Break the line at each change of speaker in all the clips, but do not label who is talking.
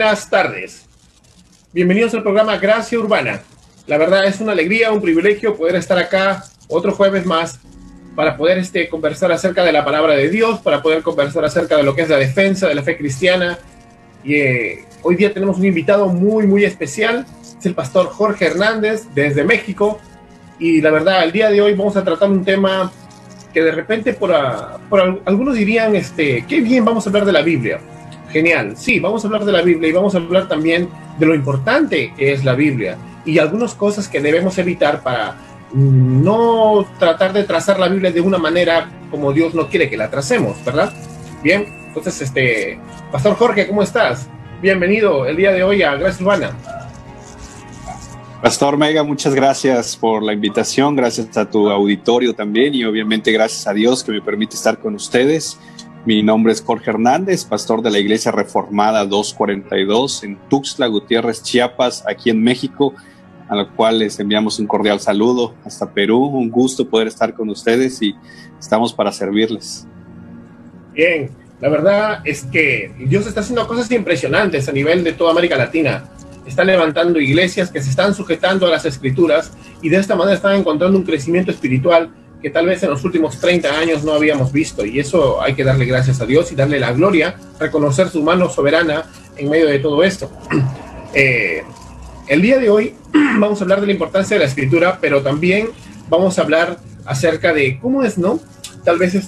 buenas tardes. Bienvenidos al programa Gracia Urbana. La verdad es una alegría, un privilegio poder estar acá otro jueves más para poder conversar acerca de la palabra de Dios, para poder conversar acerca de lo que es la defensa de la fe cristiana. Y hoy día tenemos un invitado muy especial, es el pastor Jorge Hernández desde México. Y la verdad, el día de hoy vamos a tratar un tema que de repente por algunos dirían, qué bien, vamos a hablar de la Biblia. Genial, sí, vamos a hablar de la Biblia y vamos a hablar también de lo importante que es la Biblia y algunas cosas que debemos evitar para no tratar de trazar la Biblia de una manera como Dios no quiere que la tracemos, ¿verdad? Bien, entonces, Pastor Jorge, ¿cómo estás? Bienvenido el día de hoy a Gracia Urbana.
Pastor Mega, muchas gracias por la invitación, gracias a tu auditorio también y obviamente gracias a Dios que me permite estar con ustedes. Mi nombre es Jorge Hernández, pastor de la Iglesia Reformada 242 en Tuxtla Gutiérrez, Chiapas, aquí en México, a lo cual les enviamos un cordial saludo hasta Perú. Un gusto poder estar con ustedes y estamos para servirles.
Bien, la verdad es que Dios está haciendo cosas impresionantes a nivel de toda América Latina. Está levantando iglesias que se están sujetando a las Escrituras y de esta manera están encontrando un crecimiento espiritual que tal vez en los últimos 30 años no habíamos visto, y eso hay que darle gracias a Dios y darle la gloria, reconocer su mano soberana en medio de todo esto. El día de hoy vamos a hablar de la importancia de la Escritura, pero también vamos a hablar acerca de cómo es, ¿no? Tal vez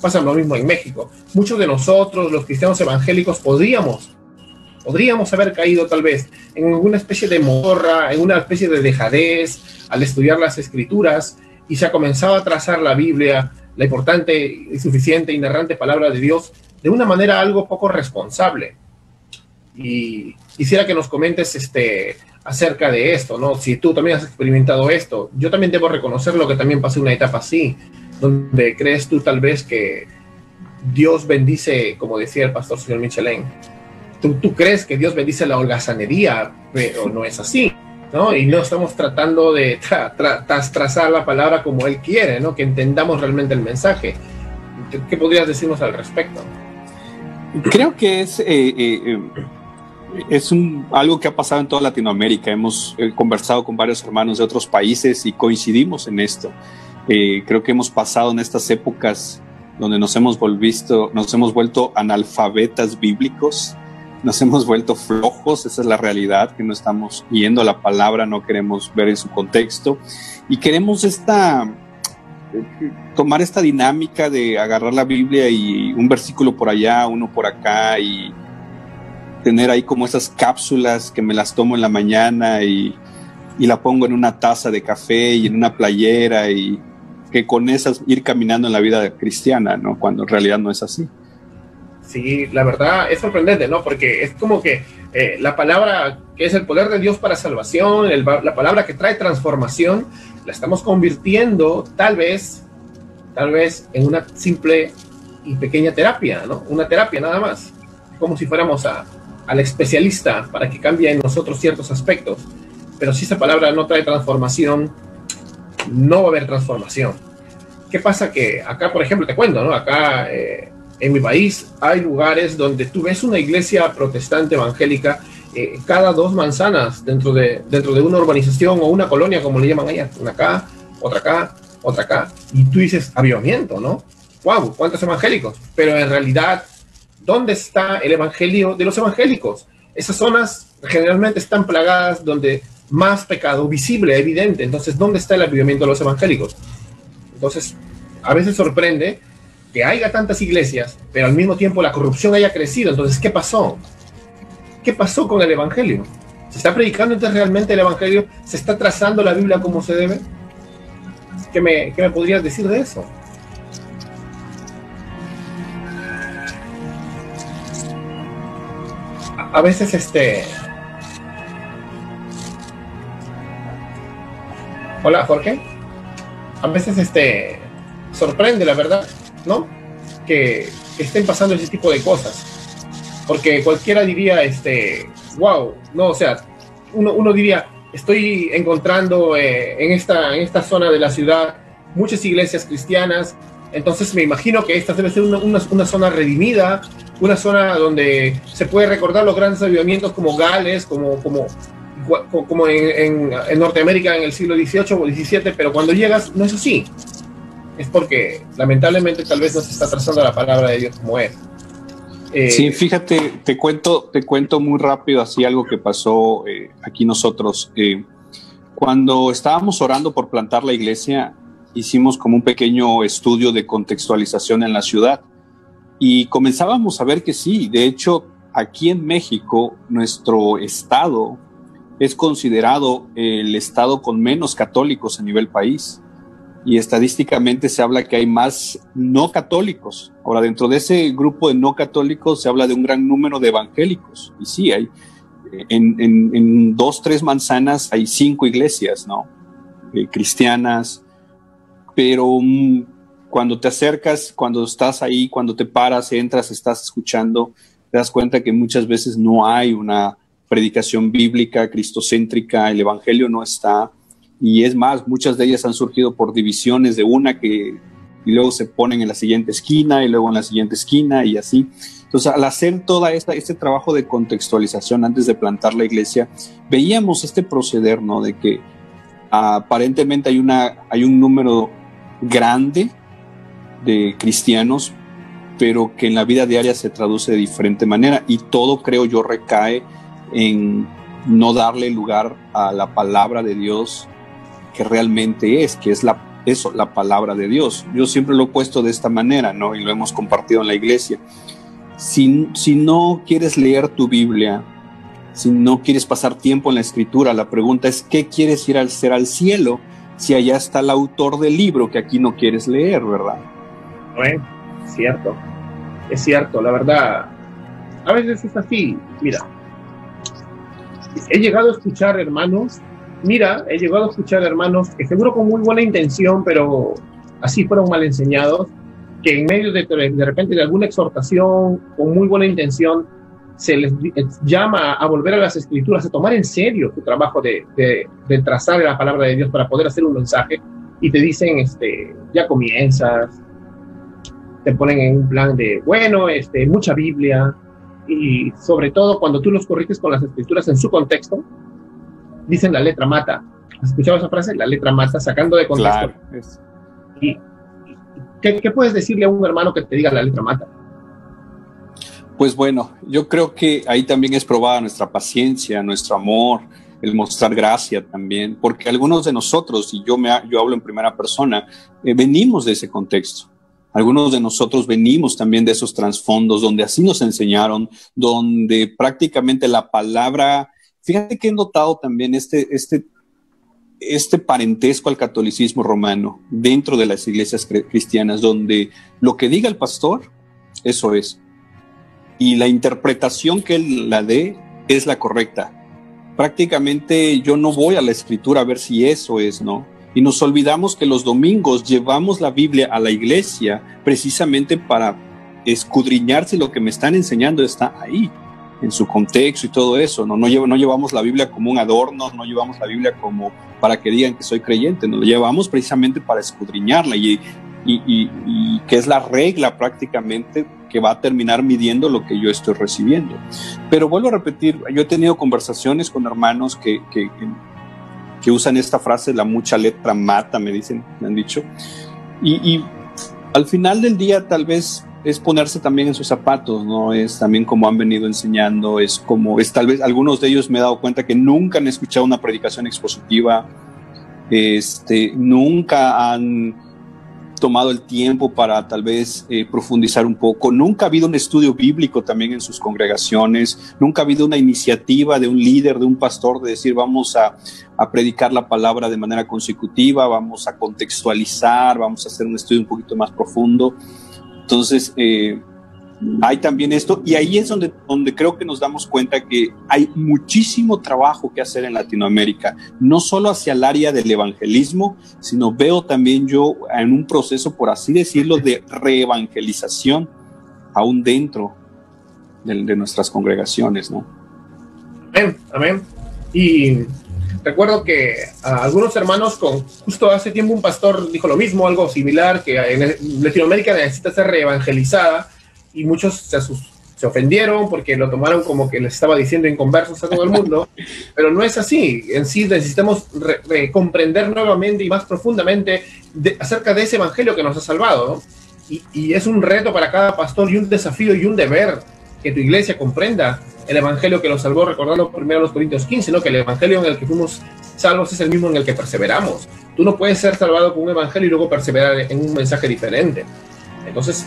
pasa lo mismo en México. Muchos de nosotros, los cristianos evangélicos, podríamos haber caído tal vez en alguna especie de morra, en una especie de dejadez al estudiar las Escrituras, y se ha comenzado a trazar la Biblia, la importante y suficiente, inerrante palabra de Dios, de una manera algo poco responsable. Y quisiera que nos comentes acerca de esto, ¿no? Si tú también has experimentado esto. Yo también debo reconocerlo, que también pasé una etapa así, donde crees tú tal vez que Dios bendice, como decía el pastor señor Michelén, tú crees que Dios bendice la holgazanería, pero no es así, ¿no? Y no estamos tratando de trazar la palabra como Él quiere, ¿no? Que entendamos realmente el mensaje. ¿Qué podrías decirnos al respecto?
Creo que es algo que ha pasado en toda Latinoamérica. Hemos conversado con varios hermanos de otros países y coincidimos en esto. Creo que hemos pasado en estas épocas donde nos hemos vuelto analfabetas bíblicos. Nos hemos vuelto flojos, esa es la realidad, que no estamos viendo la palabra, no queremos ver en su contexto y queremos tomar esta dinámica de agarrar la Biblia y un versículo por allá, uno por acá y tener ahí como esas cápsulas que me las tomo en la mañana y la pongo en una taza de café y en una playera y que con esas ir caminando en la vida cristiana, ¿no? Cuando en realidad no es así.
Sí, la verdad es sorprendente, ¿no? Porque es como que la palabra que es el poder de Dios para salvación, la palabra que trae transformación, la estamos convirtiendo tal vez en una simple y pequeña terapia, ¿no? Una terapia nada más, como si fuéramos al especialista para que cambie en nosotros ciertos aspectos. Pero si esa palabra no trae transformación, no va a haber transformación. ¿Qué pasa? Que acá, por ejemplo, te cuento, ¿no? Acá en mi país hay lugares donde tú ves una iglesia protestante evangélica cada 2 manzanas dentro de una urbanización o una colonia, como le llaman allá. Una acá, otra acá. Y tú dices, avivamiento, ¿no? ¡Wow! ¿Cuántos evangélicos? Pero en realidad, ¿dónde está el evangelio de los evangélicos? Esas zonas generalmente están plagadas donde más pecado visible, evidente. Entonces, ¿dónde está el avivamiento de los evangélicos? Entonces, a veces sorprende que haya tantas iglesias, pero al mismo tiempo la corrupción haya crecido. Entonces, ¿qué pasó? ¿Qué pasó con el evangelio? ¿Se está predicando entonces realmente el evangelio? ¿Se está trazando la Biblia como se debe? ¿Qué me podrías decir de eso? A veces Hola, Jorge. A veces sorprende, la verdad, ¿no? Que estén pasando ese tipo de cosas. Porque cualquiera diría, wow, no, o sea, uno diría, estoy encontrando en esta zona de la ciudad muchas iglesias cristianas, Entonces me imagino que esta debe ser una zona redimida, una zona donde se puede recordar los grandes avivamientos como Gales, como en Norteamérica en el siglo XVIII o XVII, pero cuando llegas no es así. Es porque lamentablemente tal vez no se está trazando la palabra de Dios como es.
Sí, fíjate, te cuento muy rápido así algo que pasó aquí nosotros. Cuando estábamos orando por plantar la iglesia, hicimos como un pequeño estudio de contextualización en la ciudad y comenzábamos a ver que sí, de hecho, aquí en México, nuestro estado es considerado el estado con menos católicos a nivel país. Y estadísticamente se habla que hay más no católicos. Ahora, dentro de ese grupo de no católicos se habla de un gran número de evangélicos. Y sí, hay en 2, 3 manzanas hay 5 iglesias, ¿no? Cristianas. Pero cuando te acercas, cuando estás ahí, cuando te paras, entras, estás escuchando, te das cuenta que muchas veces no hay una predicación bíblica, cristocéntrica, el evangelio no está. Y es más, muchas de ellas han surgido por divisiones de y luego se ponen en la siguiente esquina y luego en la siguiente esquina y así. Entonces, al hacer todo este trabajo de contextualización antes de plantar la iglesia, veíamos este proceder, ¿no? De que aparentemente hay un número grande de cristianos, pero que en la vida diaria se traduce de diferente manera y todo, creo yo, recae en no darle lugar a la palabra de Dios que realmente que es la palabra de Dios. Yo siempre lo he puesto de esta manera, ¿no? Y lo hemos compartido en la iglesia. Si no quieres leer tu Biblia, si no quieres pasar tiempo en la escritura, la pregunta es, ¿qué quieres ir a hacer al cielo si allá está el autor del libro que aquí no quieres leer, verdad?
Bueno, es cierto, la verdad. A veces es así, mira. He llegado a escuchar hermanos que seguro con muy buena intención, pero así fueron mal enseñados, que en medio de repente de alguna exhortación con muy buena intención se les llama a volver a las escrituras, a tomar en serio tu trabajo de trazar la palabra de Dios para poder hacer un mensaje, y te dicen, ya comienzas, te ponen en un plan de, bueno, mucha Biblia, y sobre todo cuando tú los corriges con las escrituras en su contexto, dicen la letra mata. ¿Has escuchado esa frase? La letra mata, sacando de contexto. Claro. ¿Y qué puedes decirle a un hermano que te diga la letra mata?
Pues bueno, yo creo que ahí también es probada nuestra paciencia, nuestro amor, el mostrar gracia también, porque algunos de nosotros, y yo hablo en primera persona, venimos de ese contexto. Algunos de nosotros venimos también de esos trasfondos donde así nos enseñaron, donde prácticamente la palabra. Fíjate que he notado también este parentesco al catolicismo romano dentro de las iglesias cristianas, donde lo que diga el pastor, eso es. Y la interpretación que él la dé es la correcta. Prácticamente yo no voy a la escritura a ver si eso es, ¿no? Y nos olvidamos que los domingos llevamos la Biblia a la iglesia precisamente para escudriñar si lo que me están enseñando está ahí, en su contexto y todo eso, ¿no? No llevamos la Biblia como un adorno, no llevamos la Biblia como para que digan que soy creyente, nos lo llevamos precisamente para escudriñarla y que es la regla prácticamente que va a terminar midiendo lo que yo estoy recibiendo. Pero vuelvo a repetir, yo he tenido conversaciones con hermanos que usan esta frase, la mucha letra mata, me han dicho, y al final del día tal vez es ponerse también en sus zapatos, ¿no? Es también como han venido enseñando, tal vez algunos de ellos me he dado cuenta que nunca han escuchado una predicación expositiva, nunca han tomado el tiempo para tal vez profundizar un poco, nunca ha habido un estudio bíblico también en sus congregaciones, nunca ha habido una iniciativa de un líder, de un pastor, de decir vamos a predicar la palabra de manera consecutiva, vamos a contextualizar, vamos a hacer un estudio un poquito más profundo. Entonces, hay también esto, y ahí es donde creo que nos damos cuenta que hay muchísimo trabajo que hacer en Latinoamérica, no solo hacia el área del evangelismo, sino veo también yo en un proceso, por así decirlo, de reevangelización aún dentro de nuestras congregaciones, ¿no?
Amén, amén. Y Recuerdo que algunos hermanos, justo hace tiempo un pastor dijo lo mismo, algo similar, que en Latinoamérica necesita ser reevangelizada, y muchos se ofendieron porque lo tomaron como que les estaba diciendo inconversos a todo el mundo, pero no es así. En sí necesitamos comprender nuevamente y más profundamente acerca de ese evangelio que nos ha salvado, ¿no? Y es un reto para cada pastor y un desafío y un deber que tu iglesia comprenda el evangelio que nos salvó, recordando primero los Corintios 15, ¿no? Que el evangelio en el que fuimos salvos es el mismo en el que perseveramos. Tú no puedes ser salvado con un evangelio y luego perseverar en un mensaje diferente. Entonces,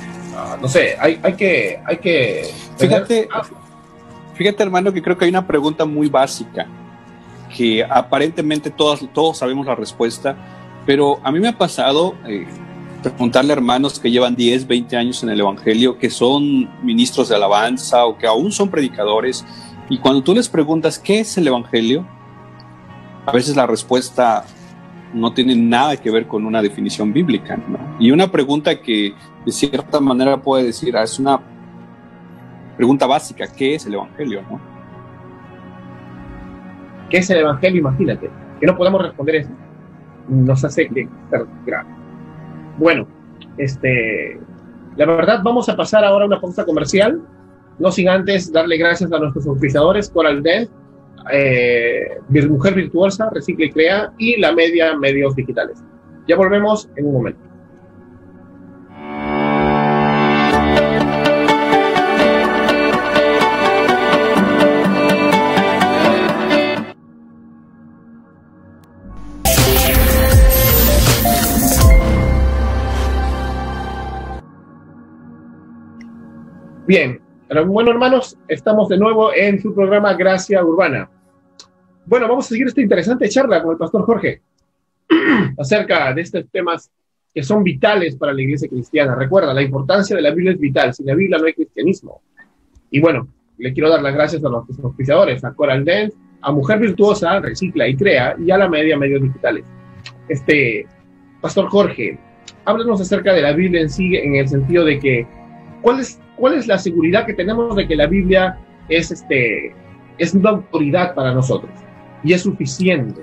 no sé, hay que
fíjate, hermano, que creo que hay una pregunta muy básica que aparentemente todos sabemos la respuesta, pero a mí me ha pasado preguntarle a hermanos que llevan 10, 20 años en el evangelio, que son ministros de alabanza o que aún son predicadores, y cuando tú les preguntas ¿qué es el evangelio?, a veces la respuesta no tiene nada que ver con una definición bíblica, ¿no? Y una pregunta que de cierta manera puede decir, es una pregunta básica, ¿qué es el evangelio?, ¿no?
¿Qué es el evangelio? Imagínate, que no podamos responder eso. Nos hace ser grave. Bueno, la verdad, vamos a pasar ahora a una pausa comercial, no sin antes darle gracias a nuestros auspiciadores, Coral Dent, Mujer Virtuosa, Recicla y Crea, y La Media Medios Digitales. Ya volvemos en un momento. Bien, bueno, hermanos, estamos de nuevo en su programa Gracia Urbana. Bueno, vamos a seguir esta interesante charla con el pastor Jorge acerca de estos temas que son vitales para la iglesia cristiana. Recuerda, la importancia de la Biblia es vital. Sin la Biblia no hay cristianismo. Y bueno, le quiero dar las gracias a nuestros auspiciadores, a Coral Dent, a Mujer Virtuosa, Recicla y Crea, y a La Media Medios Digitales. Pastor Jorge, háblanos acerca de la Biblia en sí, en el sentido de que, ¿cuál es la seguridad que tenemos de que la Biblia es una autoridad para nosotros y es suficiente?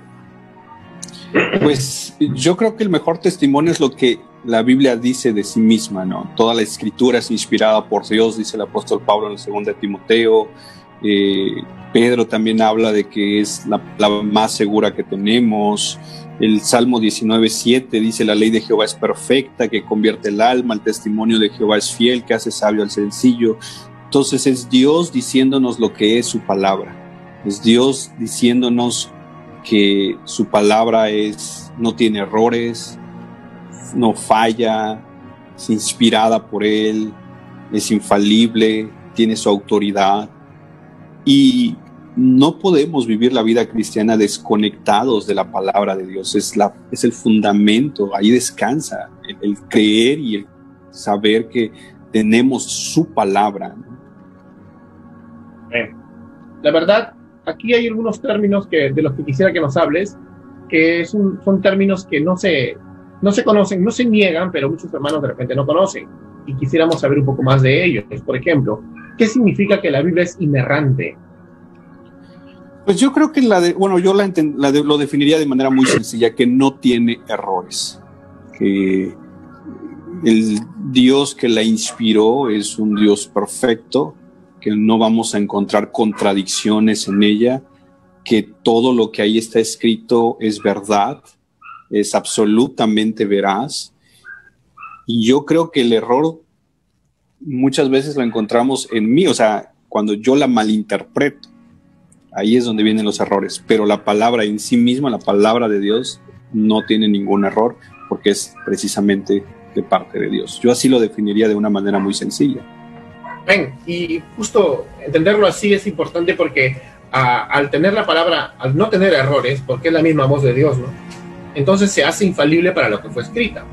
Pues yo creo que el mejor testimonio es lo que la Biblia dice de sí misma, ¿no? Toda la escritura es inspirada por Dios, dice el apóstol Pablo en el 2 de Timoteo. Pedro también habla de que es la más segura que tenemos. El Salmo 19:7 dice: la ley de Jehová es perfecta, que convierte el alma, el testimonio de Jehová es fiel, que hace sabio al sencillo. Entonces es Dios diciéndonos lo que es su palabra. Es Dios diciéndonos que su palabra no tiene errores, no falla, es inspirada por Él, es infalible, tiene su autoridad. Y no podemos vivir la vida cristiana desconectados de la palabra de Dios. Es el fundamento, ahí descansa el creer y el saber que tenemos su palabra, ¿no?
La verdad, aquí hay algunos términos de los que quisiera que nos hables, que son términos que no se conocen, no se niegan, pero muchos hermanos de repente no conocen, y quisiéramos saber un poco más de ellos. Por ejemplo, ¿qué significa que la Biblia es inerrante?
Pues yo creo que yo lo definiría de manera muy sencilla, que no tiene errores, que el Dios que la inspiró es un Dios perfecto, que no vamos a encontrar contradicciones en ella, que todo lo que ahí está escrito es verdad, es absolutamente veraz. Y yo creo que el error muchas veces lo encontramos en mí, o sea, cuando yo la malinterpreto, ahí es donde vienen los errores. Pero la palabra en sí misma, la palabra de Dios, no tiene ningún error, porque es precisamente de parte de Dios. Yo así lo definiría de una manera muy sencilla.
Y justo entenderlo así es importante porque al tener la palabra, al no tener errores, porque es la misma voz de Dios, ¿no? Entonces se hace infalible para lo que fue escrita.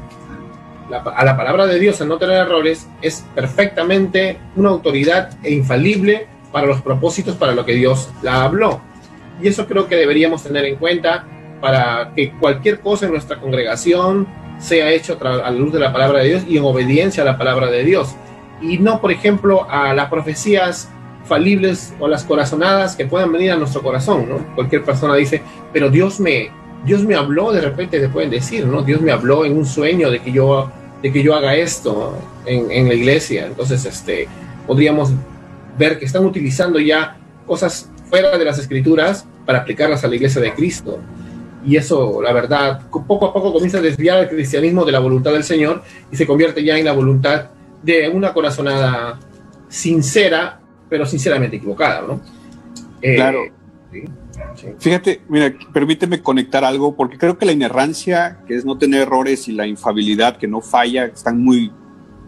A la palabra de Dios, al no tener errores, es perfectamente una autoridad e infalible para los propósitos para lo que Dios la habló. Y eso creo que deberíamos tener en cuenta para que cualquier cosa en nuestra congregación sea hecho a la luz de la palabra de Dios y en obediencia a la palabra de Dios. Y no, por ejemplo, a las profecías falibles o las corazonadas que puedan venir a nuestro corazón, ¿no? Cualquier persona dice, pero Dios me habló, de repente te pueden decir, ¿no? Dios me habló en un sueño de que yo haga esto en la iglesia. Entonces, podríamos ver que están utilizando ya cosas fuera de las escrituras para aplicarlas a la iglesia de Cristo. Y eso, la verdad, poco a poco comienza a desviar el cristianismo de la voluntad del Señor y se convierte ya en la voluntad de una corazonada sincera, pero sinceramente equivocada, ¿no?
Claro.
Sí.
Fíjate, mira, permíteme conectar algo, porque creo que la inerrancia, que es no tener errores, y la infalibilidad, que no falla,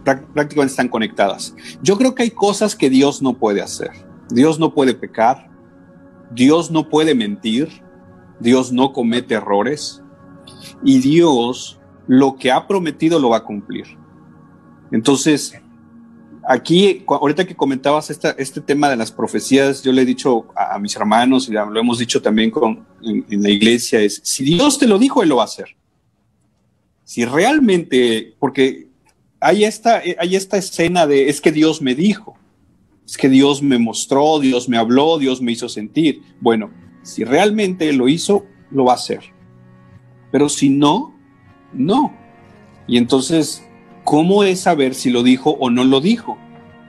prácticamente están conectadas. Yo creo que hay cosas que Dios no puede hacer. Dios no puede pecar, Dios no puede mentir, Dios no comete errores, y Dios lo que ha prometido lo va a cumplir. Entonces, aquí, ahorita que comentabas este tema de las profecías, yo le he dicho a mis hermanos, y lo hemos dicho también en la iglesia, es, si Dios te lo dijo, Él lo va a hacer. Si realmente, porque hay esta escena de, es que Dios me dijo, es que Dios me mostró, Dios me habló, Dios me hizo sentir. Bueno, si realmente Él lo hizo, lo va a hacer. Pero si no, no. Y entonces, ¿cómo es saber si lo dijo o no lo dijo?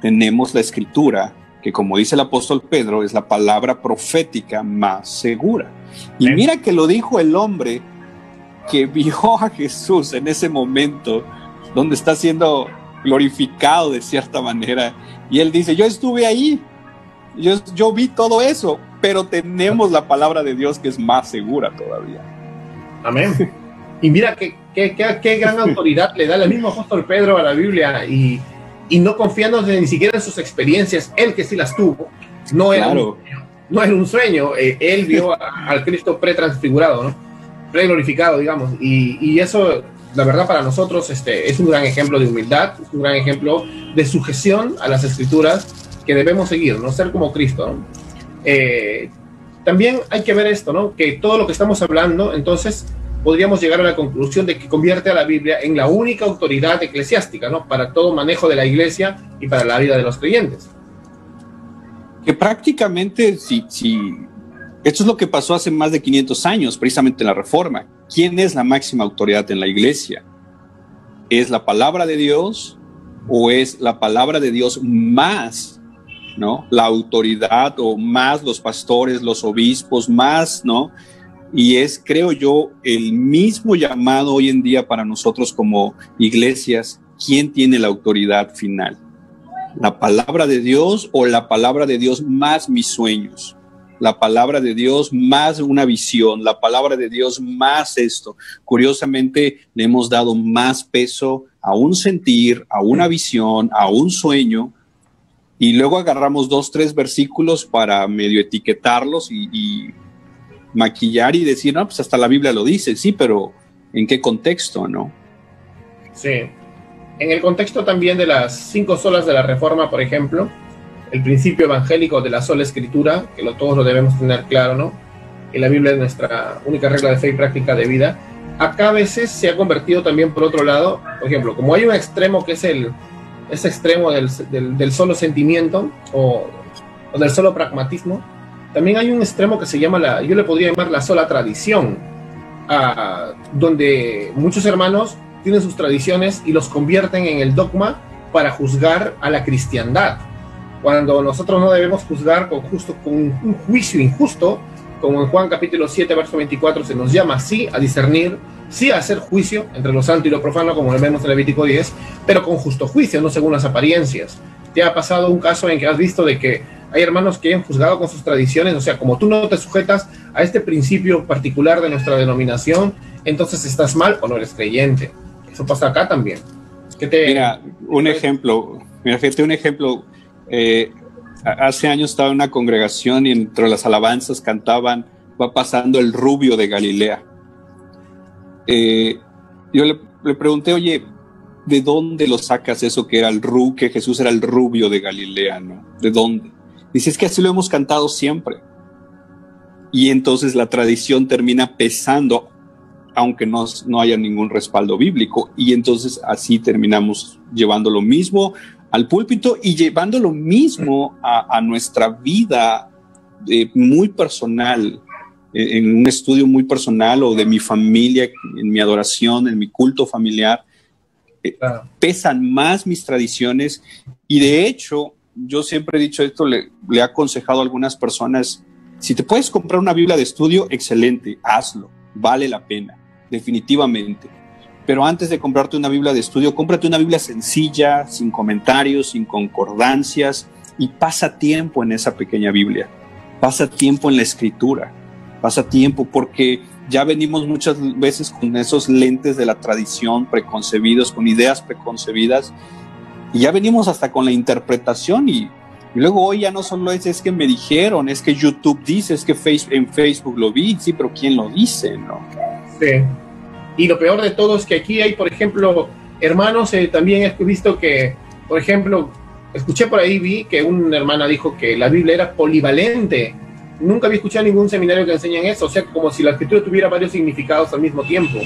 Tenemos la escritura, que como dice el apóstol Pedro, es la palabra profética más segura. Y mira que lo dijo el hombre que vio a Jesús en ese momento, donde está siendo glorificado de cierta manera. Y él dice, yo estuve ahí, yo vi todo eso, pero tenemos la palabra de Dios que es más segura todavía.
Amén. Y mira qué gran autoridad le da el mismo apóstol Pedro a la Biblia, y no confiándose ni siquiera en sus experiencias, él que sí las tuvo, no era un sueño, él vio al Cristo pretransfigurado, ¿no? Preglorificado, digamos, y eso, la verdad, para nosotros es un gran ejemplo de humildad, es un gran ejemplo de sujeción a las escrituras que debemos seguir, ¿no? Ser como Cristo, ¿no? También hay que ver esto, ¿no? Que todo lo que estamos hablando, entonces, podríamos llegar a la conclusión de que convierte a la Biblia en la única autoridad eclesiástica, ¿no? Para todo manejo de la iglesia y para la vida de los creyentes.
Que prácticamente, si esto es lo que pasó hace más de 500 años, precisamente en la Reforma. ¿Quién es la máxima autoridad en la iglesia? ¿Es la palabra de Dios o es la palabra de Dios más, ¿no?, la autoridad, o más los pastores, los obispos, más, ¿no? Y es, creo yo, el mismo llamado hoy en día para nosotros como iglesias. ¿Quién tiene la autoridad final? ¿La palabra de Dios o la palabra de Dios más mis sueños? La palabra de Dios más una visión, la palabra de Dios más esto. Curiosamente, le hemos dado más peso a un sentir, a una visión, a un sueño, y luego agarramos 2, 3 versículos para medio etiquetarlos y maquillar y decir, no, pues hasta la Biblia lo dice, sí, pero ¿en qué contexto, no?
Sí, en el contexto también de las 5 solas de la Reforma, por ejemplo, el principio evangélico de la sola escritura, que todos lo debemos tener claro, ¿no? Que la Biblia es nuestra única regla de fe y práctica de vida. Acá a veces se ha convertido también, por otro lado, por ejemplo, como hay un extremo que es ese extremo del solo sentimiento o del solo pragmatismo, también hay un extremo que se llama yo le podría llamar la sola tradición, donde muchos hermanos tienen sus tradiciones y los convierten en el dogma para juzgar a la cristiandad, cuando nosotros no debemos juzgar con un juicio injusto, como en Juan capítulo 7, verso 24, se nos llama sí a discernir, sí a hacer juicio entre lo santo y lo profano, como lo vemos en Levítico 10, pero con justo juicio, no según las apariencias. ¿Te ha pasado un caso en que has visto de que hay hermanos que han juzgado con sus tradiciones? O sea, como tú no te sujetas a este principio particular de nuestra denominación, entonces estás mal o no eres creyente. Eso pasa acá también.
Mira, un ejemplo. Hace años estaba en una congregación y entre las alabanzas cantaban, va pasando el rubio de Galilea. Yo le pregunté, oye, ¿de dónde lo sacas eso que Jesús era el rubio de Galilea, ¿no? ¿De dónde? Dice, es que así lo hemos cantado siempre. Y entonces la tradición termina pesando, aunque no haya ningún respaldo bíblico, y entonces así terminamos llevando lo mismo al púlpito y llevando lo mismo a nuestra vida muy personal, en un estudio muy personal o de mi familia, en mi adoración, en mi culto familiar. Pesan más mis tradiciones y de hecho yo siempre he dicho esto, le he aconsejado a algunas personas, si te puedes comprar una Biblia de estudio, excelente, hazlo, vale la pena, definitivamente. Pero antes de comprarte una Biblia de estudio, cómprate una Biblia sencilla, sin comentarios, sin concordancias, y pasa tiempo en esa pequeña Biblia. Pasa tiempo en la escritura. Pasa tiempo porque ya venimos muchas veces con esos lentes de la tradición preconcebidos, con ideas preconcebidas, y ya venimos hasta con la interpretación y luego hoy ya no solo es que me dijeron, es que YouTube dice, es que en Facebook lo vi, sí, pero ¿quién lo dice, no?
Sí. Y lo peor de todo es que aquí hay, por ejemplo, hermanos, también he visto que, por ejemplo, escuché por ahí, vi que una hermana dijo que la Biblia era polivalente. Nunca había escuchado ningún seminario que enseñen eso, o sea, como si la escritura tuviera varios significados al mismo tiempo.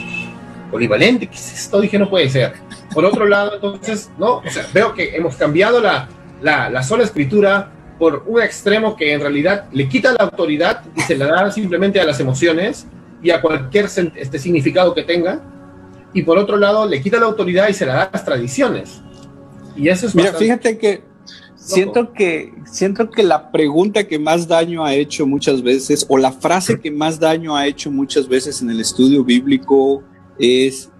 Polivalente, ¿qué es esto? Dije, no puede ser. Por otro lado, entonces, no, o sea, veo que hemos cambiado la sola escritura por un extremo que en realidad le quita la autoridad y se la da simplemente a las emociones y a cualquier significado que tenga, y por otro lado le quita la autoridad y se la da a las tradiciones. Y eso es
Mira, fíjate que siento que la pregunta que más daño ha hecho muchas veces, o la frase que más daño ha hecho muchas veces en el estudio bíblico es,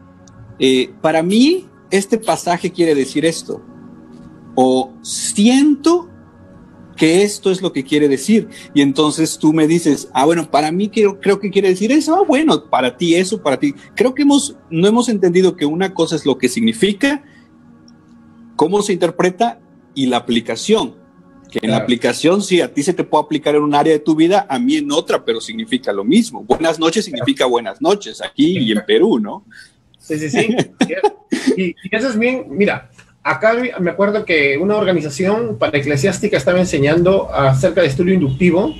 para mí este pasaje quiere decir esto, o siento que esto es lo que quiere decir, y entonces tú me dices, bueno, para mí creo que quiere decir eso, bueno, para ti eso, para ti. Creo que no hemos entendido que una cosa es lo que significa, cómo se interpreta y la aplicación, que en la aplicación sí, a ti se te puede aplicar en un área de tu vida, a mí en otra, pero significa lo mismo. Buenas noches significa buenas noches aquí y en Perú, ¿no?
Sí. Y eso es bien, mira, acá me acuerdo que una organización para eclesiástica estaba enseñando acerca de estudio inductivo,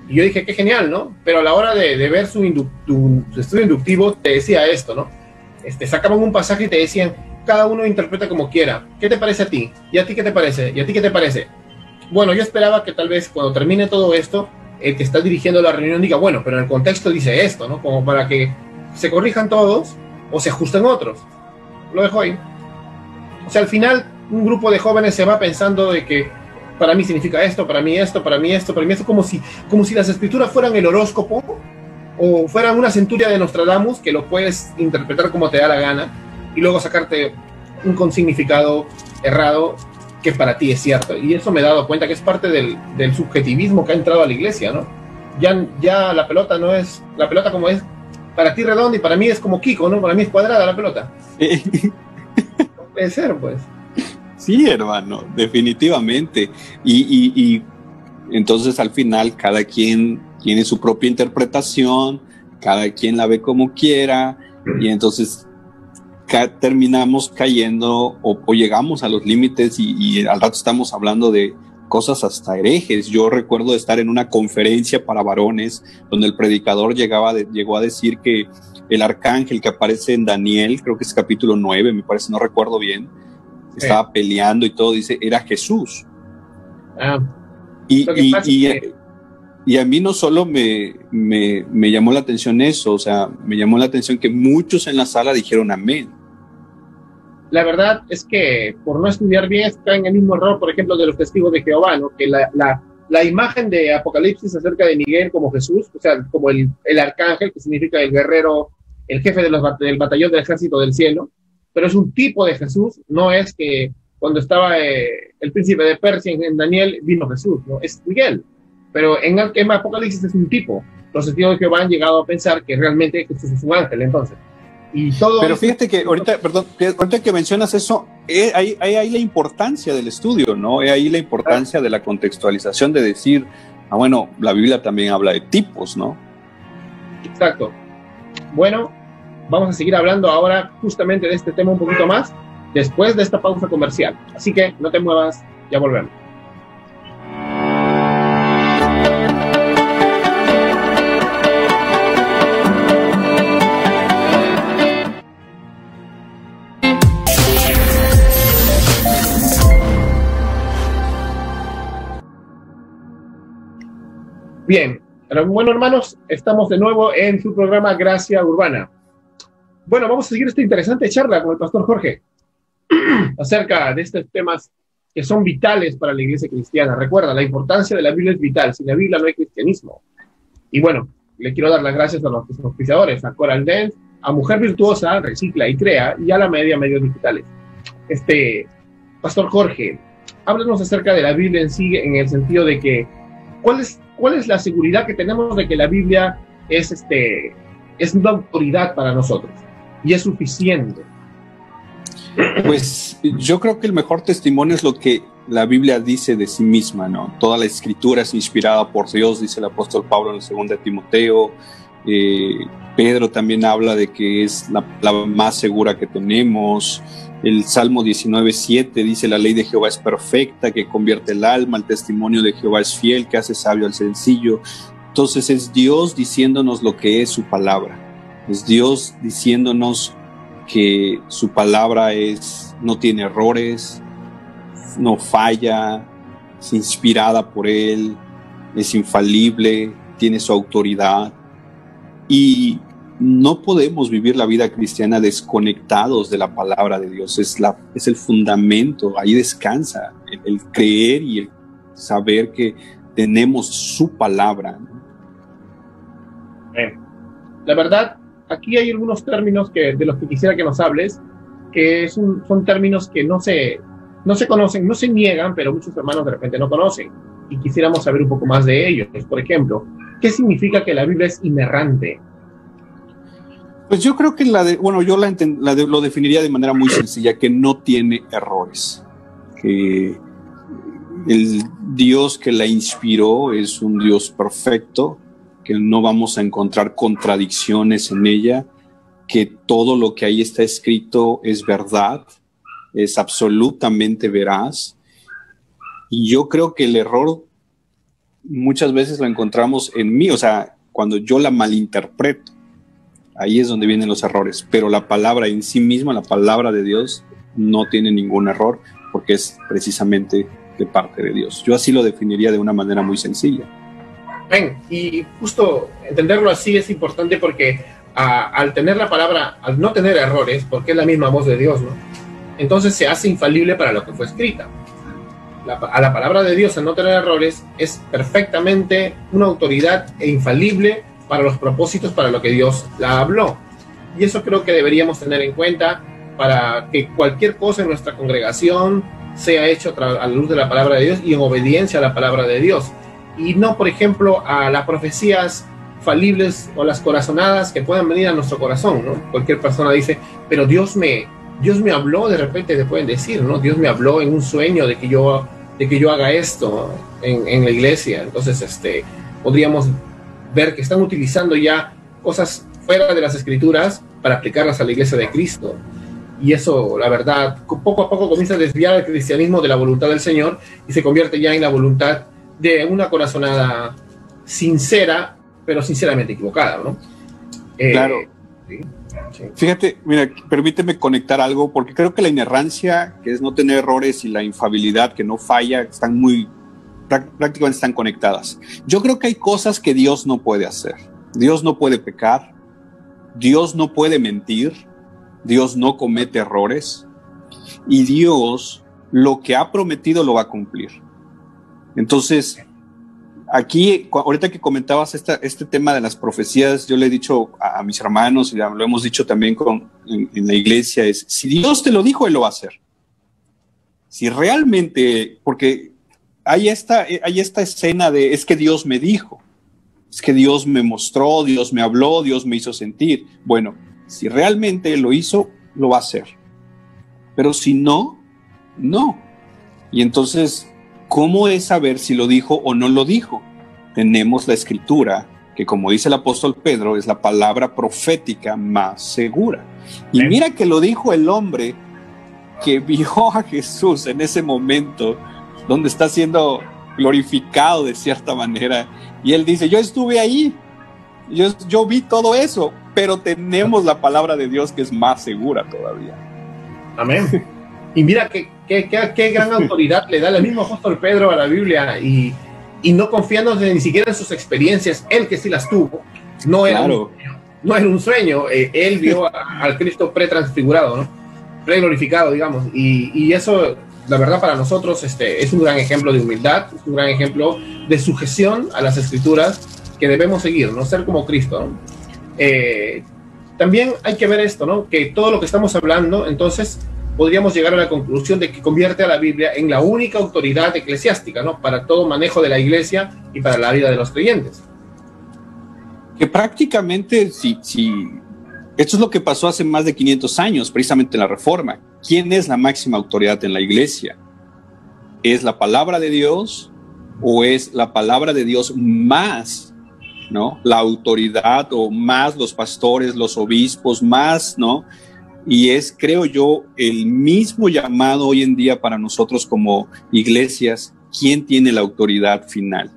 y yo dije, qué genial, ¿no? Pero a la hora de ver su estudio inductivo, te decía esto, ¿no? Sacaban un pasaje y te decían, cada uno interpreta como quiera. ¿Qué te parece a ti? ¿Y a ti qué te parece? ¿Y a ti qué te parece? Bueno, yo esperaba que tal vez cuando termine todo esto, el que está dirigiendo la reunión diga, bueno, pero en el contexto dice esto, ¿no? Como para que se corrijan todos o se ajusten otros. Lo dejo ahí. O sea, al final, un grupo de jóvenes se va pensando de que para mí significa esto, para mí esto, para mí esto, para mí esto, como si las escrituras fueran el horóscopo o fueran una centuria de Nostradamus que lo puedes interpretar como te da la gana y luego sacarte un significado errado que para ti es cierto. Y eso me he dado cuenta que es parte del subjetivismo que ha entrado a la iglesia, ¿no? Ya la pelota no es la pelota como es para ti redonda y para mí es como Kiko, ¿no? Para mí es cuadrada la pelota. No puede ser, pues.
Sí, hermano, definitivamente. Y entonces al final cada quien tiene su propia interpretación, cada quien la ve como quiera, y entonces terminamos cayendo o llegamos a los límites y al rato estamos hablando de cosas hasta herejes. Yo recuerdo estar en una conferencia para varones donde el predicador llegó a decir que el arcángel que aparece en Daniel, creo que es capítulo 9, me parece, no recuerdo bien, estaba peleando y todo, dice, era Jesús. Y a mí no solo me llamó la atención eso, o sea, me llamó la atención que muchos en la sala dijeron amén.
La verdad es que por no estudiar bien está en el mismo error, por ejemplo, de los testigos de Jehová, ¿no? Que la imagen de Apocalipsis acerca de Miguel como Jesús, o sea, como el arcángel, que significa el guerrero, el jefe del batallón del ejército del cielo, pero es un tipo de Jesús, no es que cuando estaba el príncipe de Persia en Daniel vino Jesús, ¿no? Es Miguel, pero en Apocalipsis es un tipo. Los testigos de Jehová han llegado a pensar que realmente Jesús es un ángel, entonces. Y todo
pero fíjate que ahorita que mencionas eso, hay la importancia del estudio, ¿no? Ahí la importancia de la contextualización, de decir, bueno, la Biblia también habla de tipos, ¿no?
Exacto. Bueno, vamos a seguir hablando ahora justamente de este tema un poquito más, después de esta pausa comercial. Así que no te muevas, ya volvemos. Bien, bueno, hermanos, estamos de nuevo en su programa Gracia Urbana. Bueno, vamos a seguir esta interesante charla con el pastor Jorge acerca de estos temas que son vitales para la iglesia cristiana. Recuerda, la importancia de la Biblia es vital. Sin la Biblia no hay cristianismo. Y bueno, le quiero dar las gracias a los auspiciadores, a Coral Dance, a Mujer Virtuosa, Recicla y Crea, y a la Media Medios Digitales. Pastor Jorge, háblanos acerca de la Biblia en sí, en el sentido de que, ¿cuál es la seguridad que tenemos de que la Biblia es una autoridad para nosotros y es suficiente?
Pues yo creo que el mejor testimonio es lo que la Biblia dice de sí misma, ¿no? Toda la escritura es inspirada por Dios, dice el apóstol Pablo en el 2 de Timoteo. Pedro también habla de que es la más segura que tenemos. El Salmo 19:7 dice: la ley de Jehová es perfecta, que convierte el alma, el testimonio de Jehová es fiel, que hace sabio al sencillo. Entonces es Dios diciéndonos lo que es su palabra. Es Dios diciéndonos que su palabra no tiene errores, no falla, es inspirada por Él, es infalible, tiene su autoridad. Y no podemos vivir la vida cristiana desconectados de la palabra de Dios. Es el fundamento, ahí descansa el creer y el saber que tenemos su palabra.
La verdad, aquí hay algunos términos de los que quisiera que nos hables, que son términos que no se conocen, no se niegan, pero muchos hermanos de repente no conocen, y quisiéramos saber un poco más de ellos. Por ejemplo, ¿qué significa que la Biblia es inerrante?
Pues yo creo que lo definiría de manera muy sencilla, que no tiene errores, que el Dios que la inspiró es un Dios perfecto, que no vamos a encontrar contradicciones en ella, que todo lo que ahí está escrito es verdad, es absolutamente veraz. Y yo creo que el error muchas veces lo encontramos en mí, o sea, cuando yo la malinterpreto, ahí es donde vienen los errores. Pero la palabra en sí misma, la palabra de Dios, no tiene ningún error, porque es precisamente de parte de Dios. Yo así lo definiría de una manera muy sencilla.
Y justo entenderlo así es importante porque al tener la palabra, al no tener errores, porque es la misma voz de Dios, ¿no? Entonces se hace infalible para lo que fue escrita. A la palabra de Dios, al no tener errores, es perfectamente una autoridad e infalible para los propósitos para lo que Dios la habló. Y eso creo que deberíamos tener en cuenta para que cualquier cosa en nuestra congregación sea hecho a la luz de la palabra de Dios y en obediencia a la palabra de Dios. Y no, por ejemplo, a las profecías falibles o las corazonadas que puedan venir a nuestro corazón, ¿no? Cualquier persona dice, pero Dios me habló, de repente te pueden decir, ¿no? Dios me habló en un sueño de que yo haga esto en la iglesia. Entonces, podríamos ver que están utilizando ya cosas fuera de las escrituras para aplicarlas a la iglesia de Cristo. Y eso, la verdad, poco a poco comienza a desviar el cristianismo de la voluntad del Señor y se convierte ya en la voluntad de una corazonada sincera, pero sinceramente equivocada, ¿no?
Claro.
Sí.
Fíjate, mira, permíteme conectar algo, porque creo que la inerrancia, que es no tener errores, y la infalibilidad, que no falla, prácticamente están conectadas. Yo creo que hay cosas que Dios no puede hacer. Dios no puede pecar, Dios no puede mentir, Dios no comete errores, y Dios lo que ha prometido lo va a cumplir. Entonces, aquí, ahorita que comentabas este tema de las profecías, yo le he dicho a mis hermanos, y lo hemos dicho también en la iglesia, es, si Dios te lo dijo, Él lo va a hacer. Si realmente, porque hay esta escena de, es que Dios me dijo, es que Dios me mostró, Dios me habló, Dios me hizo sentir. Bueno, si realmente Él lo hizo, lo va a hacer. Pero si no, no. Y entonces, ¿cómo es saber si lo dijo o no lo dijo? Tenemos la escritura, que como dice el apóstol Pedro, es la palabra profética más segura. Y mira que lo dijo el hombre que vio a Jesús en ese momento, donde está siendo glorificado de cierta manera. Y él dice, yo estuve ahí, yo vi todo eso, pero tenemos la palabra de Dios que es más segura todavía.
Amén. Y mira qué gran autoridad le da el mismo apóstol Pedro a la Biblia, y y no confiando ni siquiera en sus experiencias, él que sí las tuvo, no era,
claro,
no era un sueño, él vio al Cristo pretransfigurado, ¿no? Preglorificado, digamos, y eso, la verdad, para nosotros es un gran ejemplo de humildad, es un gran ejemplo de sujeción a las escrituras que debemos seguir, no ser como Cristo, ¿no? También hay que ver esto, ¿no? Que todo lo que estamos hablando, entonces, podríamos llegar a la conclusión de que convierte a la Biblia en la única autoridad eclesiástica, ¿no? Para todo manejo de la iglesia y para la vida de los creyentes.
Que prácticamente, si esto es lo que pasó hace más de 500 años, precisamente en la Reforma. ¿Quién es la máxima autoridad en la iglesia? ¿Es la palabra de Dios o es la palabra de Dios más, ¿no?, la autoridad, o más los pastores, los obispos, más, ¿no? Y es, creo yo, el mismo llamado hoy en día para nosotros como iglesias. ¿Quién tiene la autoridad final?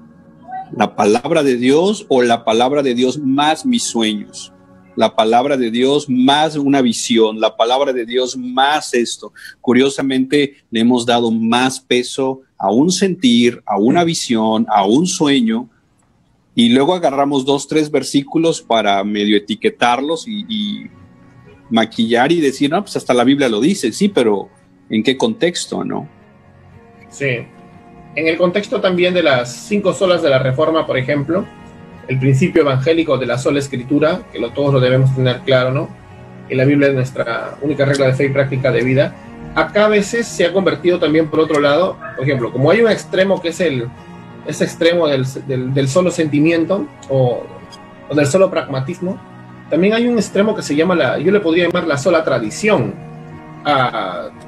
¿La palabra de Dios o la palabra de Dios más mis sueños? La palabra de Dios más una visión, la palabra de Dios más esto. Curiosamente, le hemos dado más peso a un sentir, a una visión, a un sueño, y luego agarramos 2, 3 versículos para medio etiquetarlos y maquillar y decir, no, pues hasta la Biblia lo dice, sí, pero ¿en qué contexto, no?
Sí. En el contexto también de las 5 solas de la Reforma, por ejemplo, el principio evangélico de la sola escritura, que todos lo debemos tener claro, ¿no? Que la Biblia es nuestra única regla de fe y práctica de vida. Acá a veces se ha convertido también, por otro lado, por ejemplo, como hay un extremo que es ese extremo del solo sentimiento o del solo pragmatismo, también hay un extremo que se llama yo le podría llamar la sola tradición,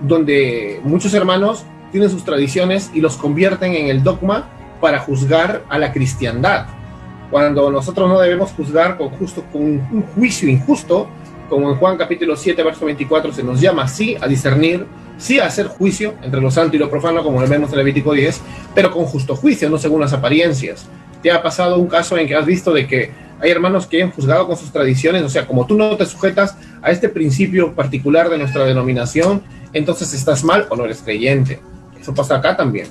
donde muchos hermanos tienen sus tradiciones y los convierten en el dogma para juzgar a la cristiandad, cuando nosotros no debemos juzgar con un juicio injusto, como en Juan capítulo 7, verso 24, se nos llama sí a discernir, sí a hacer juicio entre lo santo y lo profano, como lo vemos en Levítico 10, pero con justo juicio, no según las apariencias. ¿Te ha pasado un caso en que has visto de que hay hermanos que han juzgado con sus tradiciones? O sea, como tú no te sujetas a este principio particular de nuestra denominación, entonces estás mal o no eres creyente. Eso pasa acá también.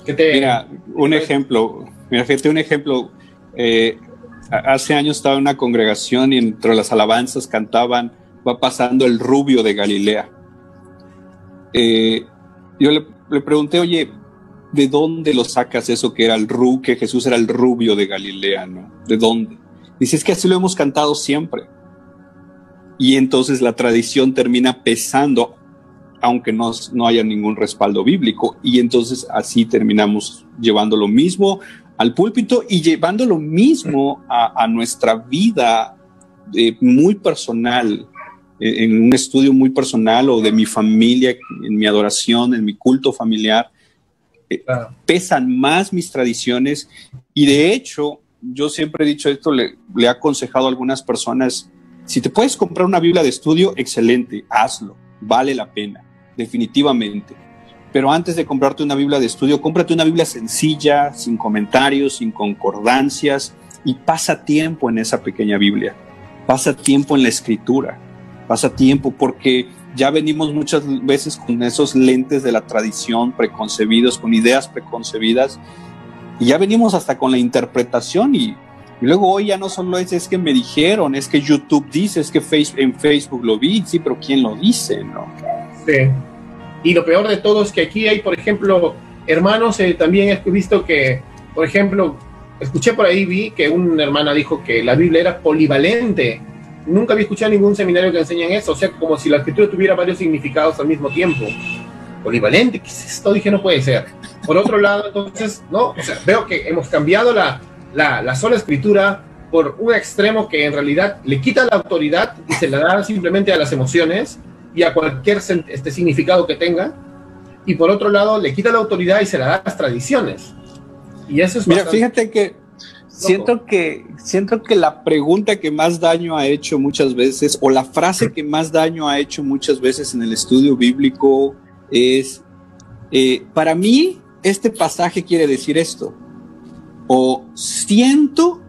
Mira, un ejemplo. Hace años estaba en una congregación y entre las alabanzas cantaban "Va pasando el rubio de Galilea". Yo le pregunté, oye, ¿de dónde lo sacas eso que Jesús era el rubio de Galilea, ¿no? ¿De dónde? Dice, es que así lo hemos cantado siempre. Y entonces la tradición termina pesando, aunque no haya ningún respaldo bíblico, y entonces así terminamos llevando lo mismo al púlpito y llevando lo mismo a nuestra vida muy personal, en un estudio muy personal, o de mi familia, en mi adoración, en mi culto familiar. Pesan más mis tradiciones, y de hecho yo siempre he dicho esto, le he aconsejado a algunas personas: si te puedes comprar una Biblia de estudio, excelente, hazlo, vale la pena, definitivamente. Pero antes de comprarte una Biblia de estudio, cómprate una Biblia sencilla, sin comentarios, sin concordancias, y pasa tiempo en esa pequeña Biblia, pasa tiempo en la escritura, pasa tiempo, porque ya venimos muchas veces con esos lentes de la tradición preconcebidos, con ideas preconcebidas, y ya venimos hasta con la interpretación, y luego hoy ya no solo es que me dijeron, es que YouTube dice, es que en Facebook lo vi, sí, pero ¿quién lo dice, no?
Sí. Y lo peor de todo es que aquí hay, por ejemplo, hermanos, también he visto que, por ejemplo, escuché por ahí, vi que una hermana dijo que la Biblia era polivalente. Nunca había escuchado ningún seminario que enseñan eso, o sea, como si la escritura tuviera varios significados al mismo tiempo. Polivalente, ¿qué es esto? Dije, no puede ser. Por otro lado, entonces, no, o sea, veo que hemos cambiado la sola escritura por un extremo que en realidad le quita la autoridad y se la da simplemente a las emociones y a cualquier significado que tenga, y por otro lado le quita la autoridad y se la da a las tradiciones. Y eso es
Mira, fíjate que siento que la pregunta que más daño ha hecho muchas veces, o la frase que más daño ha hecho muchas veces en el estudio bíblico es, para mí este pasaje quiere decir esto, o siento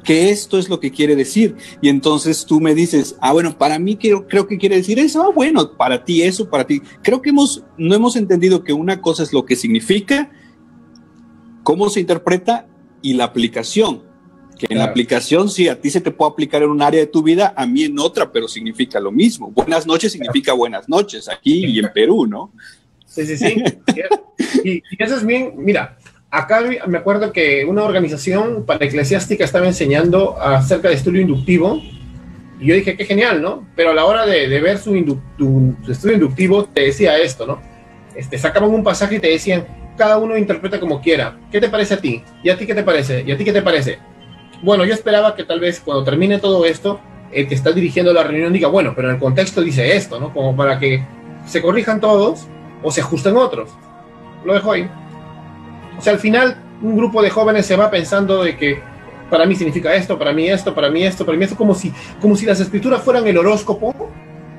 que esto es lo que quiere decir, y entonces tú me dices, bueno, para mí creo que quiere decir eso, bueno, para ti eso, para ti. Creo que no hemos entendido que una cosa es lo que significa cómo se interpreta y la aplicación. Que en la aplicación, sí, a ti se te puede aplicar en un área de tu vida, a mí en otra, pero significa lo mismo. Buenas noches significa buenas noches aquí y en Perú, ¿no?
Sí, sí, sí. Y eso es bien, mira, acá me acuerdo que una organización para eclesiástica estaba enseñando acerca de estudio inductivo, y yo dije, qué genial, ¿no? Pero a la hora de ver su estudio inductivo, te decía esto, ¿no? Sacaban un pasaje y te decían, cada uno interpreta como quiera. ¿Qué te parece a ti? ¿Y a ti qué te parece? ¿Y a ti qué te parece? Bueno, yo esperaba que tal vez cuando termine todo esto, el que está dirigiendo la reunión diga, bueno, pero en el contexto dice esto, ¿no? Como para que se corrijan todos o se ajusten otros. Lo dejo ahí. O sea, al final, un grupo de jóvenes se va pensando de que para mí significa esto, para mí esto, para mí esto, para mí esto, como si las escrituras fueran el horóscopo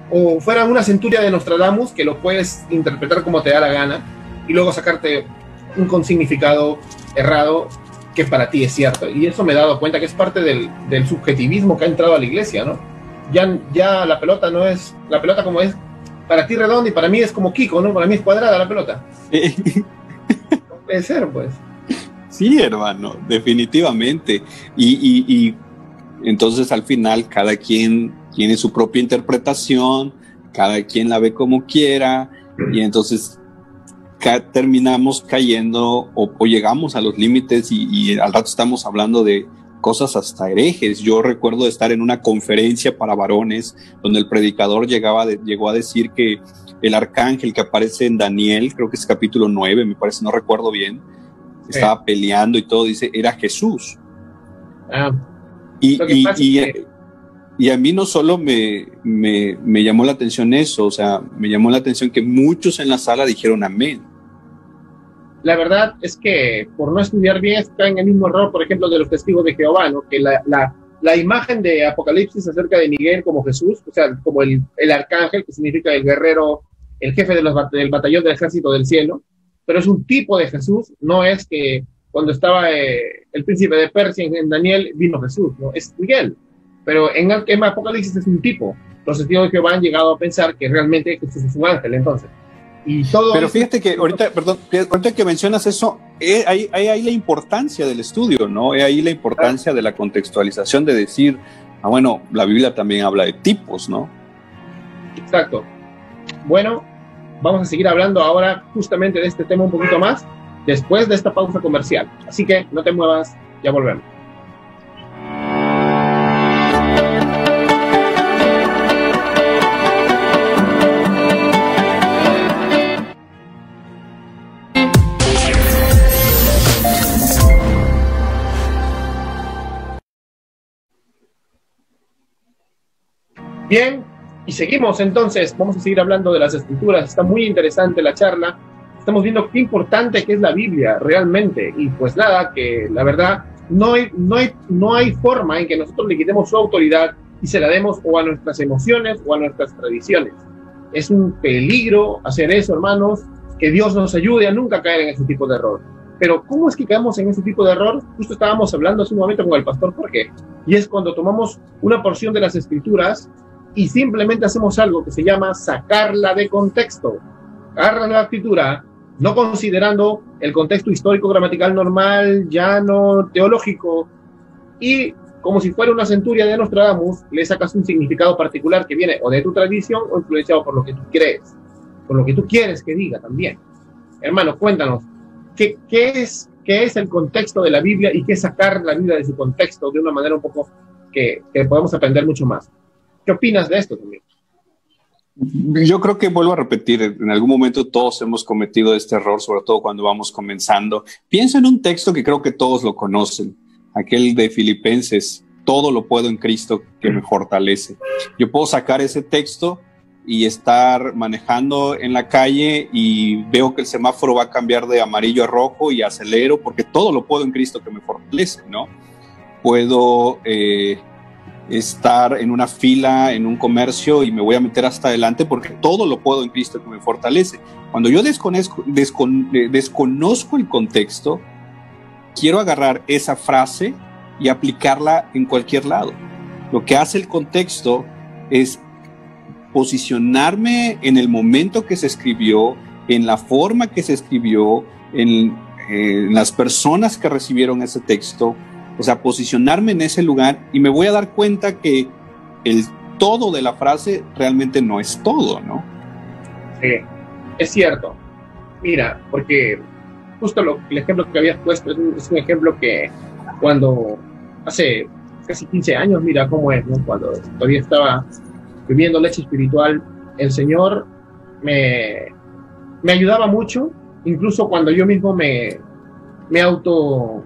o fueran una centuria de Nostradamus que lo puedes interpretar como te da la gana y luego sacarte un significado errado que para ti es cierto. Y eso me he dado cuenta que es parte del subjetivismo que ha entrado a la iglesia, ¿no? Ya la pelota no es, la pelota como es para ti redonda y para mí es como Kiko, ¿no? Para mí es cuadrada la pelota. No puede ser, pues.
Sí, hermano, definitivamente. Y entonces al final cada quien tiene su propia interpretación, cada quien la ve como quiera, y entonces terminamos cayendo o llegamos a los límites y al rato estamos hablando de cosas hasta herejes. Yo recuerdo de estar en una conferencia para varones donde el predicador llegó a decir que el arcángel que aparece en Daniel, creo que es capítulo 9, me parece, no recuerdo bien, estaba peleando y todo, dice, era Jesús. Y a mí no solo me llamó la atención eso, o sea, me llamó la atención que muchos en la sala dijeron amén.
La verdad es que por no estudiar bien está en el mismo error, por ejemplo, de los testigos de Jehová, ¿no? Que la imagen de Apocalipsis acerca de Miguel como Jesús, o sea, como el arcángel, que significa el guerrero, el jefe del batallón del ejército del cielo, pero es un tipo de Jesús, no es que cuando estaba el príncipe de Persia en Daniel vino Jesús, ¿no? Es Miguel. Pero en Apocalipsis es un tipo. Los testigos de Jehová han llegado a pensar que realmente Jesús es un ángel, entonces. Y todo
pero fíjate que ahorita que mencionas eso, hay la importancia del estudio, ¿no? Ahí la importancia de la contextualización, de decir, bueno, la Biblia también habla de tipos, ¿no?
Exacto. Bueno, vamos a seguir hablando ahora justamente de este tema un poquito más, después de esta pausa comercial. Así que no te muevas, ya volvemos. Bien, y seguimos entonces, vamos a seguir hablando de las escrituras, está muy interesante la charla, estamos viendo qué importante que es la Biblia realmente, y pues nada, que la verdad no hay forma en que nosotros le quitemos su autoridad y se la demos o a nuestras emociones o a nuestras tradiciones. Es un peligro hacer eso, hermanos, que Dios nos ayude a nunca caer en ese tipo de error. Pero ¿cómo es que caemos en ese tipo de error? Justo estábamos hablando hace un momento con el pastor Jorge, y es cuando tomamos una porción de las escrituras y simplemente hacemos algo que se llama sacarla de contexto. Agarran la escritura, no considerando el contexto histórico, gramatical normal, llano, teológico, y como si fuera una centuria de Nostradamus, le sacas un significado particular que viene o de tu tradición o influenciado por lo que tú crees, por lo que tú quieres que diga también. Hermano, cuéntanos, ¿qué es el contexto de la Biblia y qué es sacar la Biblia de su contexto de una manera un poco que podemos aprender mucho más? ¿Qué opinas de esto también?
Yo creo que vuelvo a repetir, en algún momento todos hemos cometido este error, sobre todo cuando vamos comenzando. Pienso en un texto que creo que todos lo conocen, aquel de Filipenses, todo lo puedo en Cristo que me fortalece. Yo puedo sacar ese texto y estar manejando en la calle y veo que el semáforo va a cambiar de amarillo a rojo y acelero porque todo lo puedo en Cristo que me fortalece, ¿no? Puedo estar en una fila, en un comercio y me voy a meter hasta adelante porque todo lo puedo en Cristo que me fortalece. Cuando yo desconozco el contexto, quiero agarrar esa frase y aplicarla en cualquier lado. Lo que hace el contexto es posicionarme en el momento que se escribió, en la forma que se escribió, en las personas que recibieron ese texto, o sea, posicionarme en ese lugar, y me voy a dar cuenta que el todo de la frase realmente no es todo, ¿no?
Sí, es cierto. Mira, porque justo el ejemplo que habías puesto es un ejemplo que cuando hace casi 15 años, mira cómo es, ¿no? Cuando todavía estaba viviendo leche espiritual, el Señor me ayudaba mucho, incluso cuando yo mismo me auto,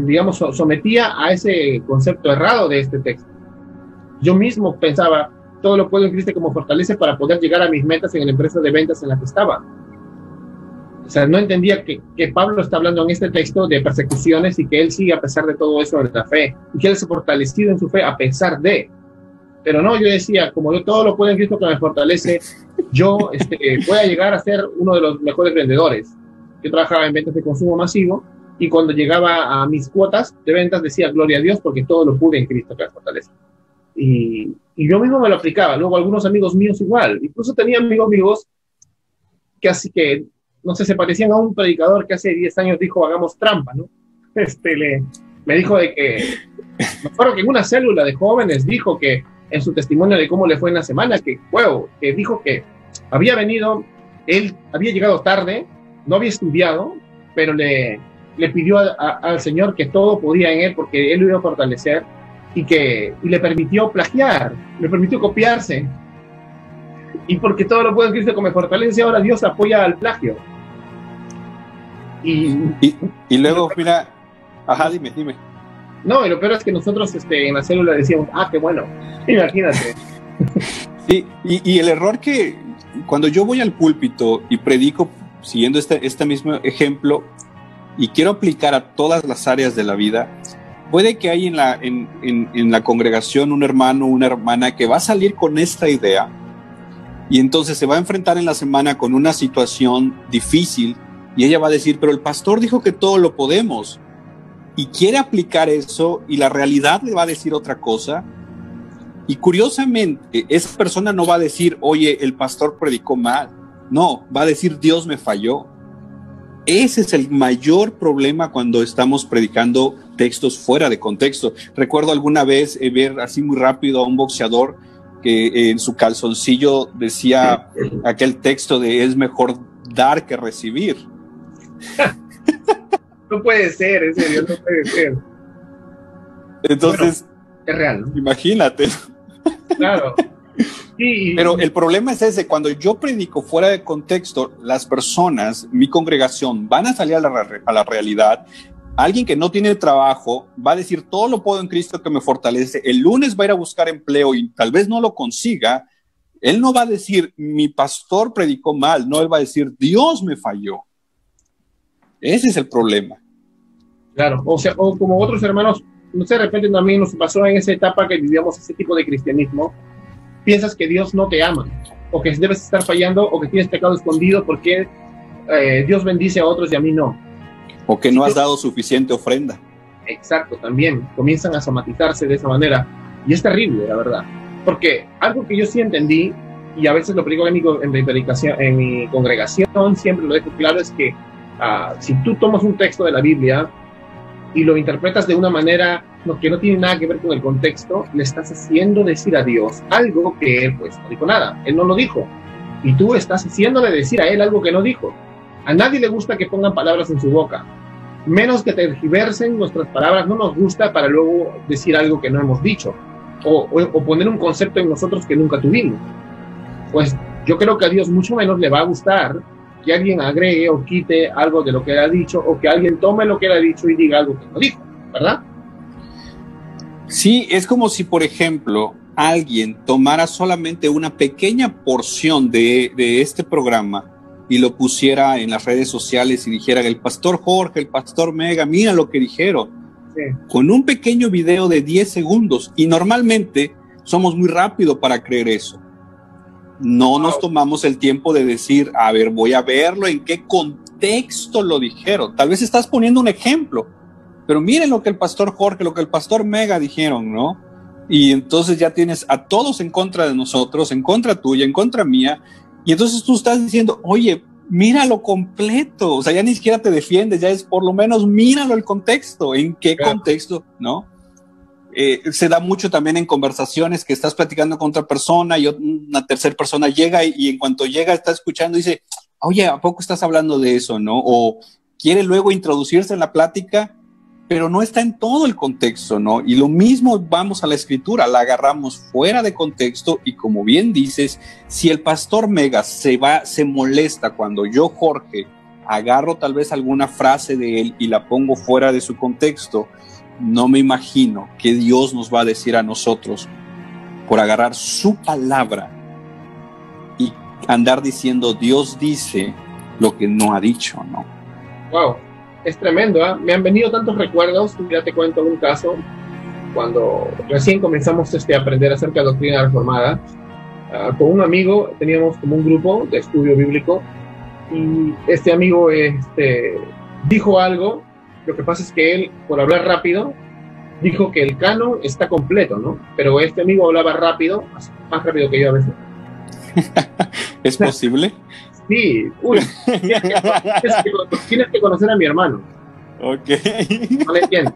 digamos, sometía a ese concepto errado de este texto. Yo mismo pensaba, todo lo puedo en Cristo como fortalece para poder llegar a mis metas en la empresa de ventas en la que estaba. O sea, no entendía que Pablo está hablando en este texto de persecuciones y que él sigue a pesar de todo eso en la fe, y que él se ha fortalecido en su fe a pesar de. Pero no, yo decía, como yo todo lo puedo en Cristo que me fortalece, yo voy a llegar a ser uno de los mejores vendedores. Yo trabajaba en ventas de consumo masivo, y cuando llegaba a mis cuotas de ventas decía, gloria a Dios, porque todo lo pude en Cristo que me fortalece. Y yo mismo me lo aplicaba. Luego algunos amigos míos igual. Incluso tenía amigos que así que, no sé, se parecían a un predicador que hace 10 años dijo, hagamos trampa, ¿no? Me dijo de que, me acuerdo que en una célula de jóvenes dijo que en su testimonio de cómo le fue en la semana, que dijo que había venido, él había llegado tarde, no había estudiado, pero le pidió al Señor que todo podía en él porque él lo iba a fortalecer, y le permitió plagiar, le permitió copiarse, y porque todo lo puede en Cristo como me fortalece, ahora Dios apoya al plagio.
Y luego, mira, ajá, dime.
No, y lo peor es que nosotros en la célula decíamos, qué bueno, imagínate.
Sí, y el error que cuando yo voy al púlpito y predico siguiendo este mismo ejemplo y quiero aplicar a todas las áreas de la vida, puede que hay en la congregación un hermano o una hermana que va a salir con esta idea y entonces se va a enfrentar en la semana con una situación difícil y ella va a decir, pero el pastor dijo que todo lo podemos, y quiere aplicar eso y la realidad le va a decir otra cosa, y curiosamente esa persona no va a decir, oye, el pastor predicó mal, no, va a decir, Dios me falló. Ese es el mayor problema cuando estamos predicando textos fuera de contexto. Recuerdo alguna vez ver así muy rápido a un boxeador que en su calzoncillo decía aquel texto de es mejor dar que recibir.
No puede ser, en serio, no puede ser.
Entonces,
bueno, es real, ¿no?
Imagínate.
Claro. Sí.
Pero el problema es ese, cuando yo predico fuera de contexto, las personas, mi congregación, van a salir a la realidad. Alguien que no tiene trabajo va a decir, todo lo puedo en Cristo que me fortalece. El lunes va a ir a buscar empleo y tal vez no lo consiga. Él no va a decir, mi pastor predicó mal. No, él va a decir, Dios me falló. Ese es el problema.
Claro, o sea, o como otros hermanos, no sé, de repente también nos pasó en esa etapa que vivíamos ese tipo de cristianismo. Piensas que Dios no te ama, o que debes estar fallando, o que tienes pecado escondido porque Dios bendice a otros y a mí no.
O que no has dado suficiente ofrenda. Exacto,
también comienzan a somatizarse de esa manera. Y es terrible, la verdad. Porque algo que yo sí entendí, y a veces lo predico en mi congregación, siempre lo dejo claro, es que si tú tomas un texto de la Biblia y lo interpretas de una manera que no tiene nada que ver con el contexto, le estás haciendo decir a Dios algo que él pues no dijo nada, él no lo dijo, y tú estás haciéndole decir a él algo que no dijo. A nadie le gusta que pongan palabras en su boca, menos que tergiversen nuestras palabras. No nos gusta para luego decir algo que no hemos dicho, o poner un concepto en nosotros que nunca tuvimos. Pues yo creo que a Dios mucho menos le va a gustar que alguien agregue o quite algo de lo que él ha dicho, o que alguien tome lo que él ha dicho y diga algo que no dijo, ¿verdad?
Sí, es como si, por ejemplo, alguien tomara solamente una pequeña porción de este programa y lo pusiera en las redes sociales y dijera, el pastor Jorge, el pastor Mega, mira lo que dijeron. Sí. Con un pequeño video de 10 segundos, y normalmente somos muy rápidos para creer eso. No nos tomamos el tiempo de decir, a ver, voy a verlo, en qué contexto lo dijeron. Tal vez estás poniendo un ejemplo, pero miren lo que el pastor Jorge, lo que el pastor Mega dijeron, ¿no? Y entonces ya tienes a todos en contra de nosotros, en contra tuya, en contra mía, y entonces tú estás diciendo, oye, míralo completo, o sea, ya ni siquiera te defiendes, ya es por lo menos míralo el contexto, en qué contexto, ¿no? Se da mucho también en conversaciones que estás platicando con otra persona y una tercera persona llega y en cuanto llega está escuchando y dice, oye, ¿a poco estás hablando de eso, no? O quiere luego introducirse en la plática, pero no está en todo el contexto, ¿no? Y lo mismo vamos a la escritura, la agarramos fuera de contexto y como bien dices, si el pastor Megas se molesta cuando yo, Jorge, agarro tal vez alguna frase de él y la pongo fuera de su contexto, no me imagino que Dios nos va a decir a nosotros por agarrar su palabra y andar diciendo Dios dice lo que no ha dicho, ¿no?
Wow. Es tremendo, ¿eh? Me han venido tantos recuerdos. Ya te cuento un caso. Cuando recién comenzamos a aprender acerca de doctrina reformada, con un amigo teníamos como un grupo de estudio bíblico y este amigo dijo algo. Lo que pasa es que él, por hablar rápido, dijo que el canon está completo, ¿no? Pero este amigo hablaba rápido, más rápido que yo a veces.
¿Es posible?
Sí, uy, tienes que conocer a mi hermano.
Ok.
No le entiendo.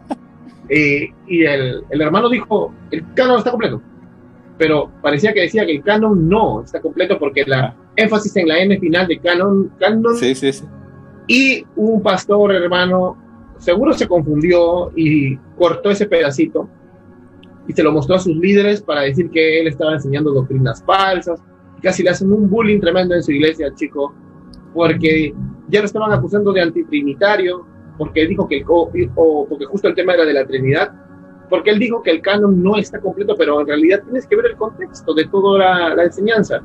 Y el hermano dijo, el canon está completo. Pero parecía que decía que el canon no está completo porque la énfasis en la N final de canon.
Sí.
Y un pastor hermano seguro se confundió y cortó ese pedacito y se lo mostró a sus líderes para decir que él estaba enseñando doctrinas falsas. Casi le hacen un bullying tremendo en su iglesia al chico, porque ya lo estaban acusando de antitrinitario, porque dijo que porque justo el tema era de la Trinidad, porque él dijo que el canon no está completo, pero en realidad tienes que ver el contexto de toda la enseñanza.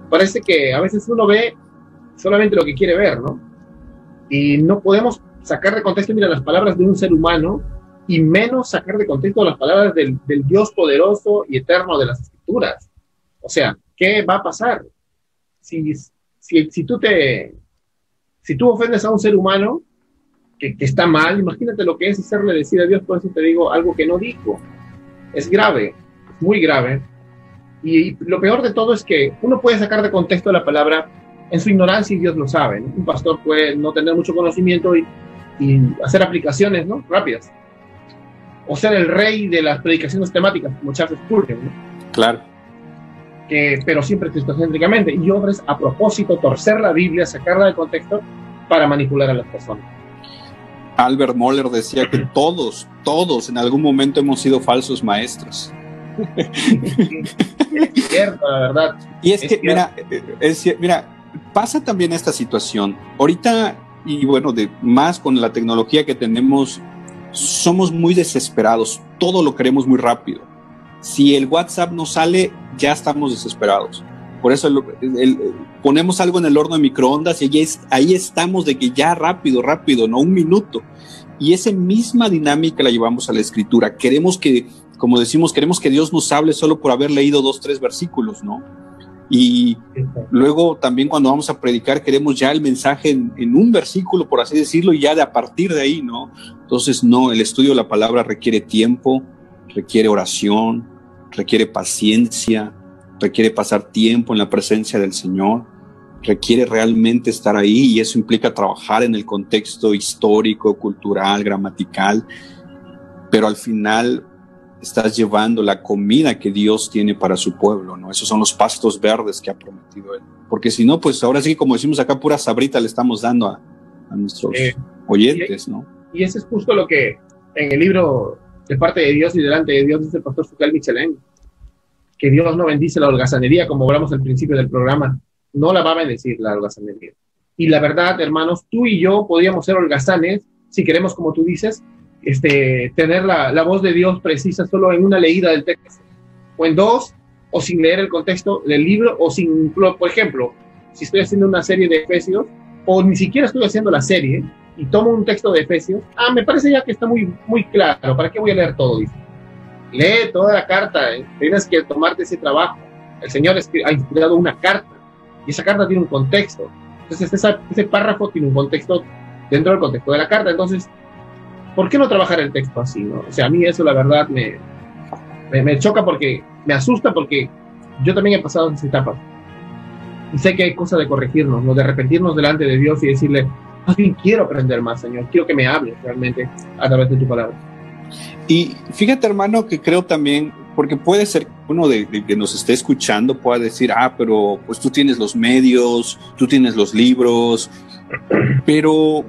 Parece que a veces uno ve solamente lo que quiere ver, ¿no? Y no podemos sacar de contexto, mira, las palabras de un ser humano, y menos sacar de contexto las palabras del Dios poderoso y eterno de las Escrituras. O sea, ¿qué va a pasar? Si tú ofendes a un ser humano que está mal, imagínate lo que es hacerle decir a Dios, por eso te digo, algo que no dijo. Es grave, es muy grave. Y lo peor de todo es que uno puede sacar de contexto la palabra en su ignorancia y Dios lo sabe, ¿no? Un pastor puede no tener mucho conocimiento y hacer aplicaciones, ¿no?, rápidas. O ser el rey de las predicaciones temáticas, como Charles Spurgeon, ¿no?
Claro.
Pero siempre cristocéntricamente, y otras a propósito, torcer la Biblia, sacarla de contexto para manipular a las personas.
Albert Mohler decía que todos en algún momento hemos sido falsos maestros.
Es cierto, la verdad.
Y es que, mira, pasa también esta situación. Ahorita, y bueno, más con la tecnología que tenemos, somos muy desesperados, todo lo queremos muy rápido. Si el WhatsApp no sale, ya estamos desesperados. Por eso ponemos algo en el horno de microondas y ahí estamos de que ya rápido, no, 1 minuto. Y esa misma dinámica la llevamos a la escritura. Queremos que, como decimos, queremos que Dios nos hable solo por haber leído 2, 3 versículos, ¿no? Y luego también cuando vamos a predicar queremos ya el mensaje en un versículo, por así decirlo, y ya a partir de ahí, ¿no? Entonces, no, el estudio de la palabra requiere tiempo, requiere oración, requiere paciencia, requiere pasar tiempo en la presencia del Señor, requiere realmente estar ahí, y eso implica trabajar en el contexto histórico, cultural, gramatical, pero al final estás llevando la comida que Dios tiene para su pueblo, ¿no? Esos son los pastos verdes que ha prometido Él. Porque si no, pues ahora sí, como decimos acá, pura sabrita le estamos dando a nuestros oyentes, ¿no?
Y eso es justo lo que en el libro De parte de Dios y delante de Dios dice el pastor Foucault Michelin, que Dios no bendice la holgazanería, como hablamos al principio del programa. No la va a bendecir la holgazanería. Y la verdad, hermanos, tú y yo podríamos ser holgazanes si queremos, como tú dices, tener la voz de Dios precisa solo en una leída del texto, o en 2, o sin leer el contexto del libro, o sin, por ejemplo, si estoy haciendo una serie de Efesios, o ni siquiera estoy haciendo la serie, y tomo un texto de Efesios, me parece ya que está muy, muy claro, ¿para qué voy a leer todo? Dice. Lee toda la carta, tienes que tomarte ese trabajo. El Señor ha inspirado una carta, y esa carta tiene un contexto. Entonces, ese párrafo tiene un contexto dentro del contexto de la carta. Entonces, ¿por qué no trabajar el texto así, no? O sea, a mí eso la verdad me choca, porque me asusta, porque yo también he pasado esas etapas. Y sé que hay cosa de corregirnos, ¿no? De arrepentirnos delante de Dios y decirle, más bien quiero aprender más, Señor, quiero que me hables realmente a través de tu palabra.
Y fíjate, hermano, que creo también, porque puede ser que uno de que nos esté escuchando pueda decir, pero pues tú tienes los medios, tú tienes los libros, pero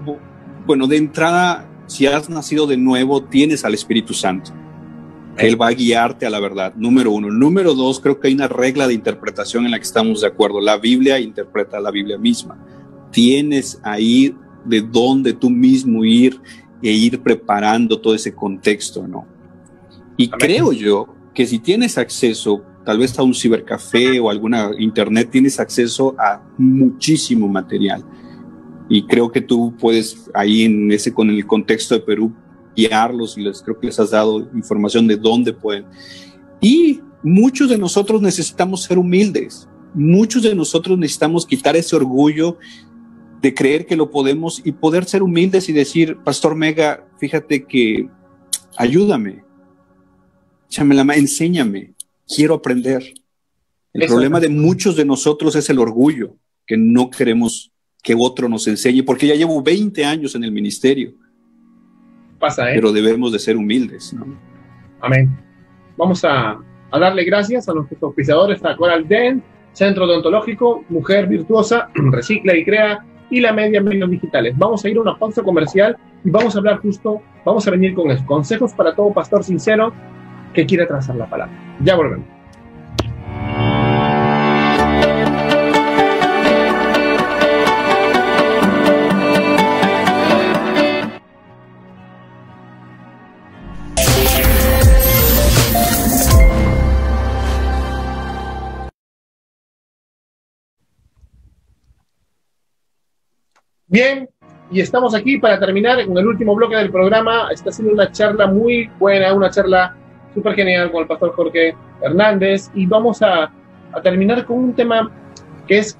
bueno, de entrada, si has nacido de nuevo, tienes al Espíritu Santo. Él va a guiarte a la verdad, número uno. Número dos, creo que hay una regla de interpretación en la que estamos de acuerdo. La Biblia interpreta la Biblia misma. Tienes ahí de dónde tú mismo ir e ir preparando todo ese contexto, ¿no? Y amén. Creo yo que si tienes acceso, tal vez a un cibercafé o alguna internet, tienes acceso a muchísimo material. Y creo que tú puedes ahí con el contexto de Perú guiarlos y creo que les has dado información de dónde pueden. Y muchos de nosotros necesitamos ser humildes. Muchos de nosotros necesitamos quitar ese orgullo de creer que lo podemos y poder ser humildes y decir, Pastor Mega, fíjate que ayúdame, enséñame, quiero aprender. El problema de muchos de nosotros es el orgullo, que no queremos que otro nos enseñe, porque ya llevo 20 años en el ministerio.
Pasa,
pero debemos de ser humildes, ¿no?
Amén. Vamos a darle gracias a nuestros auspiciadores, a Coral Dent, Centro Odontológico, Mujer Virtuosa, Recicla y Crea, y la Media Medios Digitales. Vamos a ir a una pausa comercial y vamos a venir con consejos para todo pastor sincero que quiere trazar la palabra. Ya volvemos. Bien, y estamos aquí para terminar con el último bloque del programa. Está siendo una charla muy buena, una charla súper genial con el pastor Jorge Hernández, y vamos a terminar con un tema que es,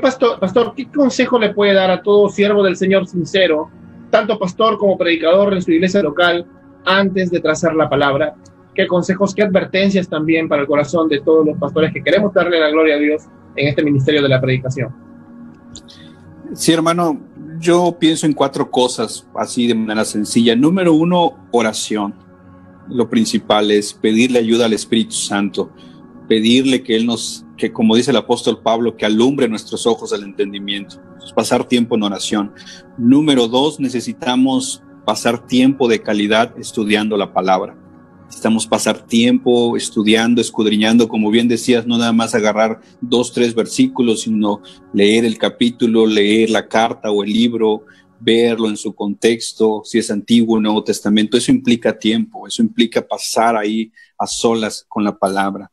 pastor, ¿qué consejo le puede dar a todo siervo del Señor sincero, tanto pastor como predicador en su iglesia local, antes de trazar la palabra? ¿Qué consejos, qué advertencias también para el corazón de todos los pastores que queremos darle la gloria a Dios en este ministerio de la predicación?
Sí, hermano, yo pienso en 4 cosas, así de manera sencilla. Número 1, oración. Lo principal es pedirle ayuda al Espíritu Santo, pedirle que que como dice el apóstol Pablo, que alumbre nuestros ojos al entendimiento. Entonces, pasar tiempo en oración. Número 2, necesitamos pasar tiempo de calidad estudiando la palabra. Necesitamos pasar tiempo estudiando, escudriñando, como bien decías, no nada más agarrar 2, 3 versículos, sino leer el capítulo, leer la carta o el libro, verlo en su contexto, si es Antiguo o Nuevo Testamento. Eso implica tiempo, eso implica pasar ahí a solas con la palabra.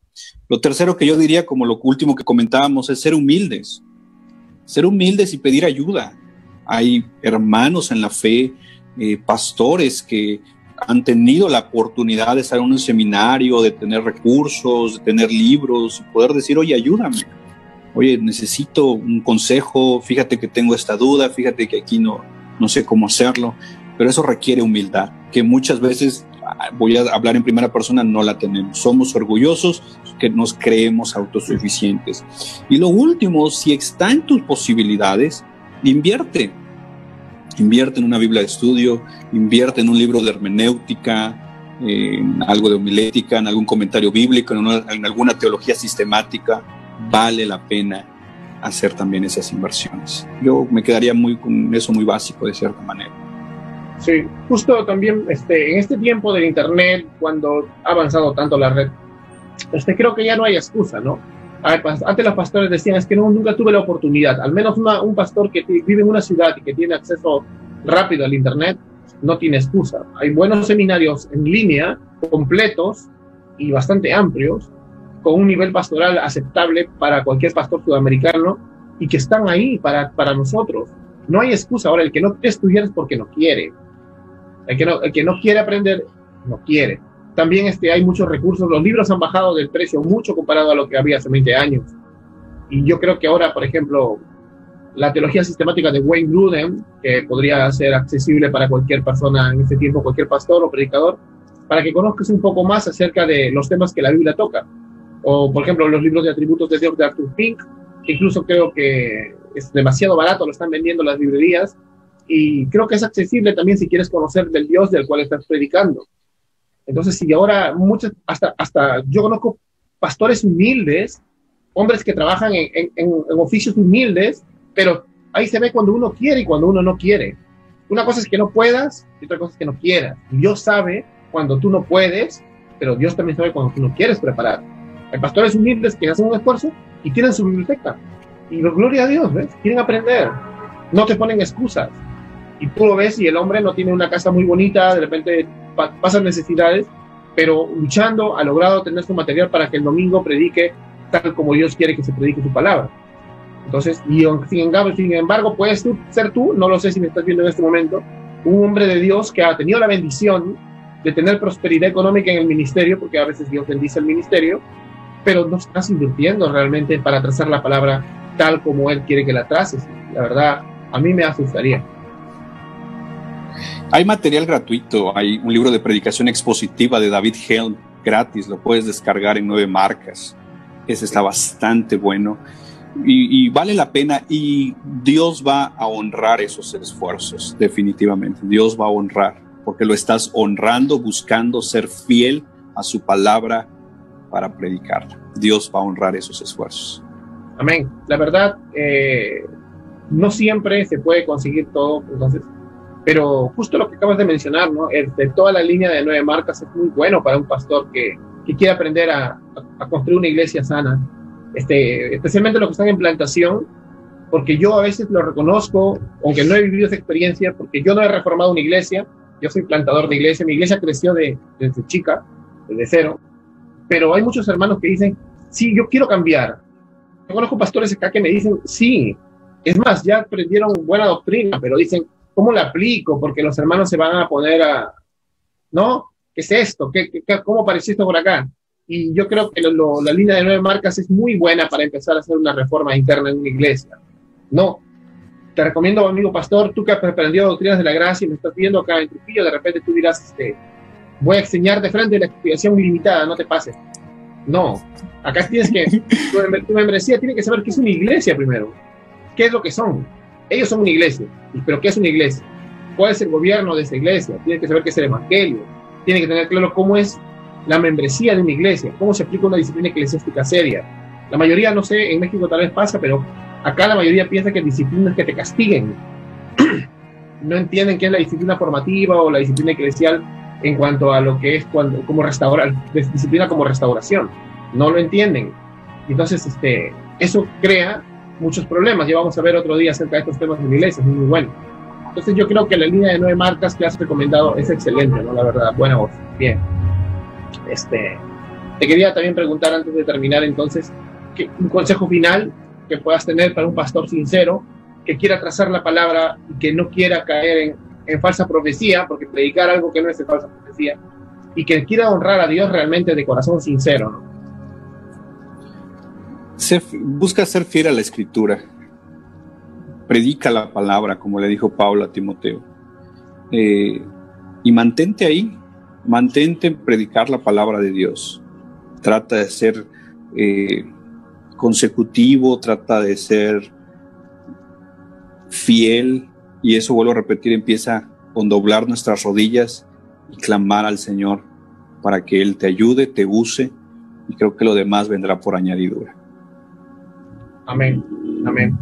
Lo tercero que yo diría, como lo último que comentábamos, es ser humildes y pedir ayuda. Hay hermanos en la fe, pastores que han tenido la oportunidad de estar en un seminario, de tener recursos, de tener libros, y poder decir, oye, ayúdame, oye, necesito un consejo, fíjate que tengo esta duda, fíjate que aquí no sé cómo hacerlo, pero eso requiere humildad, que muchas veces, voy a hablar en primera persona, no la tenemos. Somos orgullosos, que nos creemos autosuficientes. Y lo último, si está en tus posibilidades, invierte en una Biblia de estudio, invierte en un libro de hermenéutica, en algo de homilética, en algún comentario bíblico, en alguna teología sistemática. Vale la pena hacer también esas inversiones. Yo me quedaría con eso muy básico, de cierta manera.
Sí, justo también en este tiempo del internet, cuando ha avanzado tanto la red, creo que ya no hay excusa, ¿no? Antes los pastores decían, es que nunca tuve la oportunidad. Al menos un pastor que vive en una ciudad y que tiene acceso rápido al internet no tiene excusa. Hay buenos seminarios en línea, completos y bastante amplios, con un nivel pastoral aceptable para cualquier pastor sudamericano, y que están ahí para nosotros. No hay excusa. Ahora, el que no quiere estudiar es porque no quiere. El que no quiere aprender, no quiere. También hay muchos recursos. Los libros han bajado del precio mucho comparado a lo que había hace 20 años. Y yo creo que ahora, por ejemplo, la teología sistemática de Wayne Grudem, que podría ser accesible para cualquier persona en este tiempo, cualquier pastor o predicador, para que conozcas un poco más acerca de los temas que la Biblia toca. O, por ejemplo, los libros de atributos de Dios de Arthur Pink, incluso creo que es demasiado barato, lo están vendiendo las librerías, y creo que es accesible también si quieres conocer del Dios del cual estás predicando. Entonces, si ahora hasta yo conozco pastores humildes, hombres que trabajan en oficios humildes, pero ahí se ve cuando uno quiere y cuando uno no quiere. Una cosa es que no puedas y otra cosa es que no quieras. Y Dios sabe cuando tú no puedes, pero Dios también sabe cuando tú no quieres preparar. Hay pastores humildes que hacen un esfuerzo y tienen su biblioteca. Y gloria a Dios, ¿ves? Quieren aprender. No te ponen excusas. Y tú lo ves y el hombre no tiene una casa muy bonita, de repente pasan necesidades, pero luchando ha logrado tener su material para que el domingo predique tal como Dios quiere que se predique su palabra. Entonces, y sin embargo, puedes ser tú, no lo sé si me estás viendo en este momento, un hombre de Dios que ha tenido la bendición de tener prosperidad económica en el ministerio, porque a veces Dios bendice el ministerio, pero no estás invirtiendo realmente para trazar la palabra tal como Él quiere que la traces. La verdad, a mí me asustaría.
Hay material gratuito, hay un libro de predicación expositiva de David Helm, gratis, lo puedes descargar en 9 marcas. Ese está bastante bueno y vale la pena, y Dios va a honrar esos esfuerzos, definitivamente. Dios va a honrar, porque lo estás honrando, buscando ser fiel a su palabra para predicarla. Dios va a honrar esos esfuerzos.
Amén. La verdad, no siempre se puede conseguir todo, entonces, pero justo lo que acabas de mencionar, ¿no? De toda la línea de 9 marcas es muy bueno para un pastor que quiere aprender a construir una iglesia sana, especialmente los que están en plantación, porque yo a veces lo reconozco, aunque no he vivido esa experiencia, porque yo no he reformado una iglesia, yo soy plantador de iglesia, mi iglesia creció desde chica, desde cero, pero hay muchos hermanos que dicen, sí, yo quiero cambiar. Yo conozco pastores acá que me dicen, sí, es más, ya aprendieron buena doctrina, pero dicen, ¿cómo la aplico? Porque los hermanos se van a poner ¿no? ¿Qué es esto? ¿Cómo apareció esto por acá? Y yo creo que la línea de 9 marcas es muy buena para empezar a hacer una reforma interna en una iglesia. No, te recomiendo, amigo pastor, tú que has aprendido doctrinas de la gracia y me estás viendo acá en Trujillo, de repente tú dirás, voy a enseñar de frente la expiación ilimitada, no te pases. No, acá tienes que, tu membresía tiene que saber qué es una iglesia primero. ¿Qué es lo que son? Ellos son una iglesia, pero ¿qué es una iglesia? ¿Cuál es el gobierno de esa iglesia? Tiene que saber qué es el evangelio, tiene que tener claro cómo es la membresía de una iglesia, cómo se aplica una disciplina eclesiástica seria. La mayoría, no sé, en México tal vez pasa, pero acá la mayoría piensa que disciplina es que te castiguen. No entienden qué es la disciplina formativa o la disciplina eclesial en cuanto a lo que es como restaurar, disciplina como restauración. No lo entienden. Entonces, eso crea muchos problemas. Ya vamos a ver otro día acerca de estos temas de la iglesia, es muy bueno. Entonces yo creo que la línea de 9 marcas que has recomendado es excelente, ¿no? La verdad, buena voz. Bien. Te quería también preguntar antes de terminar, entonces, un consejo final que puedas tener para un pastor sincero que quiera trazar la palabra y que no quiera caer en falsa profecía, porque predicar algo que no es de falsa profecía, y que quiera honrar a Dios realmente de corazón sincero, ¿no?
Busca ser fiel a la Escritura. Predica la palabra, como le dijo Pablo a Timoteo. Y mantente ahí. Mantente en predicar la palabra de Dios. Trata de ser consecutivo, trata de ser fiel, y eso, vuelvo a repetir, empieza con doblar nuestras rodillas y clamar al Señor para que Él te ayude, te use, y creo que lo demás vendrá por añadidura.
Amén, amén.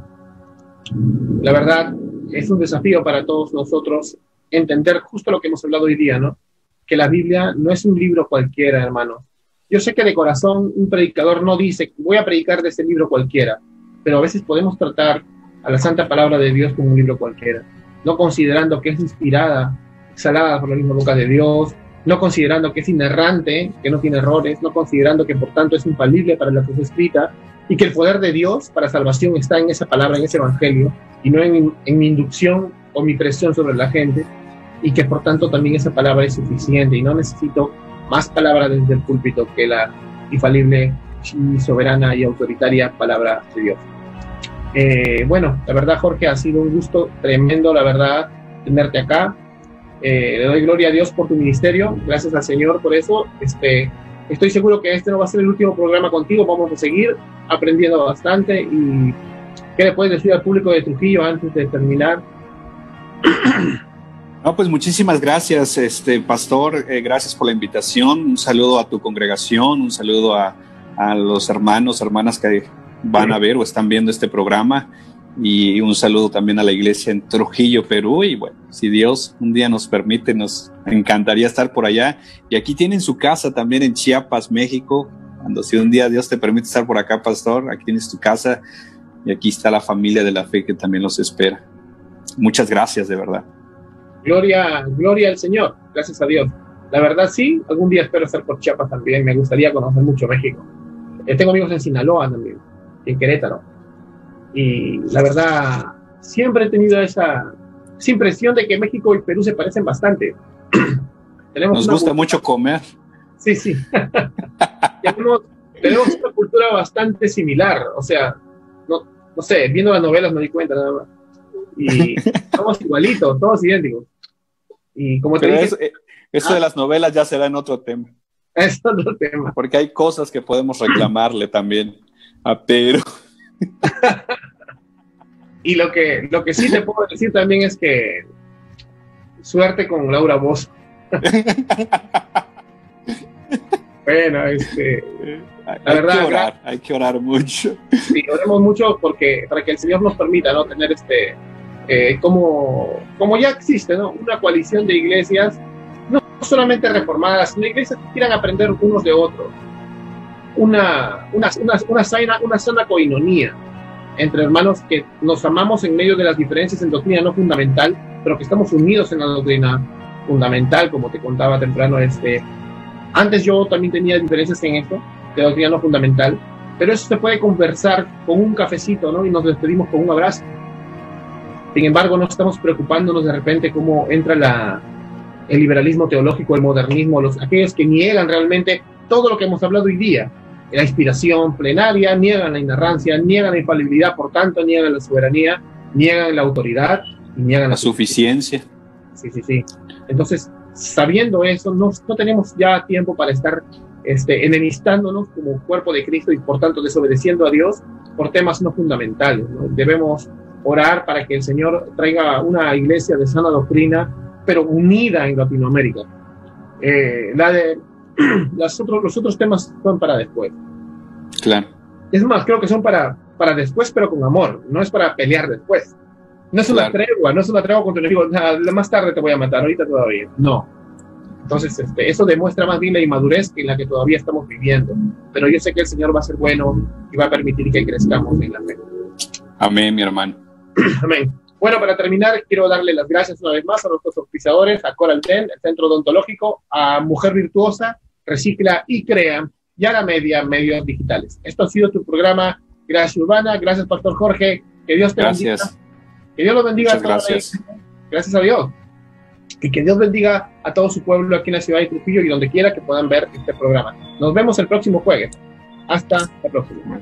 La verdad, es un desafío para todos nosotros entender justo lo que hemos hablado hoy día, ¿no? Que la Biblia no es un libro cualquiera, hermanos. Yo sé que de corazón un predicador no dice, voy a predicar de ese libro cualquiera, pero a veces podemos tratar a la santa palabra de Dios como un libro cualquiera, no considerando que es inspirada, exhalada por la misma boca de Dios, no considerando que es inerrante, que no tiene errores, no considerando que por tanto es infalible para la que fue escrita, y que el poder de Dios para salvación está en esa palabra, en ese evangelio, y no en mi inducción o mi presión sobre la gente, y que por tanto también esa palabra es suficiente, y no necesito más palabras desde el púlpito que la infalible y soberana y autoritaria palabra de Dios. Bueno, la verdad, Jorge, ha sido un gusto tremendo, la verdad, tenerte acá. Le doy gloria a Dios por tu ministerio, gracias al Señor por eso. estoy seguro que este no va a ser el último programa contigo, vamos a seguir aprendiendo bastante. ¿Y qué le puedes decir al público de Trujillo antes de terminar?
No, pues muchísimas gracias, pastor, gracias por la invitación, un saludo a tu congregación, un saludo a los hermanos, hermanas que van a ver o están viendo este programa, y un saludo también a la iglesia en Trujillo, Perú. Y bueno, si Dios un día nos permite, nos encantaría estar por allá. Y aquí tienen su casa también en Chiapas, México. Si un día Dios te permite estar por acá, pastor, aquí tienes tu casa y aquí está la familia de la fe que también los espera. Muchas gracias, de verdad. Gloria
al Señor, gracias a Dios. La verdad sí, algún día espero estar por Chiapas también, me gustaría conocer mucho México. Tengo amigos en Sinaloa también, en Querétaro. Y la verdad, siempre he tenido esa impresión de que México y Perú se parecen bastante.
Nos gusta mucho comer.
Sí. tenemos una cultura bastante similar, o sea, no sé, viendo las novelas me di cuenta nada más. Y somos igualitos, todos idénticos. Y como te dije,
eso de las novelas ya será en otro tema.
Es otro tema.
Porque hay cosas que podemos reclamarle también a Perú.
Y lo que sí te puedo decir también es que suerte con Laura Bozzo. Bueno, la verdad,
hay que orar mucho.
Sí, oremos mucho para que el Señor nos permita, ¿no?, tener como ya existe, ¿no?, una coalición de iglesias, no solamente reformadas, sino iglesias que quieran aprender unos de otros. Una sana coinonía entre hermanos que nos amamos en medio de las diferencias en doctrina no fundamental, pero que estamos unidos en la doctrina fundamental, como te contaba temprano. Antes yo también tenía diferencias en esto, de doctrina no fundamental, pero eso se puede conversar con un cafecito, ¿no? Y nos despedimos con un abrazo. Sin embargo, no estamos preocupándonos de repente cómo entra el liberalismo teológico, el modernismo, aquellos que niegan realmente todo lo que hemos hablado hoy día. La inspiración plenaria, niegan la inerrancia, niegan la infalibilidad, por tanto niegan la soberanía, niegan la autoridad y niegan la
suficiencia.
Sí. Entonces, sabiendo eso, no tenemos ya tiempo para estar enemistándonos como cuerpo de Cristo y por tanto desobedeciendo a Dios por temas no fundamentales, ¿no? Debemos orar para que el Señor traiga una iglesia de sana doctrina, pero unida en Latinoamérica. Los otros temas son para después.
Claro.
Es más, creo que son para después, pero con amor. No es para pelear después. No es una tregua, no es una tregua contra el enemigo. Más tarde te voy a matar, ahorita todavía. No. Entonces, eso demuestra más bien la inmadurez en la que todavía estamos viviendo. Pero yo sé que el Señor va a ser bueno y va a permitir que crezcamos en la fe.
Amén, mi hermano.
Amén. Bueno, para terminar, quiero darle las gracias una vez más a nuestros auspiciadores, a Coral Ten, el Centro Odontológico, a Mujer Virtuosa, Recicla y Crea, y a la Media, Medios Digitales. Esto ha sido tu programa Gracia Urbana. Gracias, Pastor Jorge. Que Dios te bendiga. Que Dios los bendiga.
Muchas gracias.
Gracias a Dios. Y que Dios bendiga a todo su pueblo aquí en la ciudad de Trujillo y donde quiera que puedan ver este programa. Nos vemos el próximo jueves. Hasta la próxima.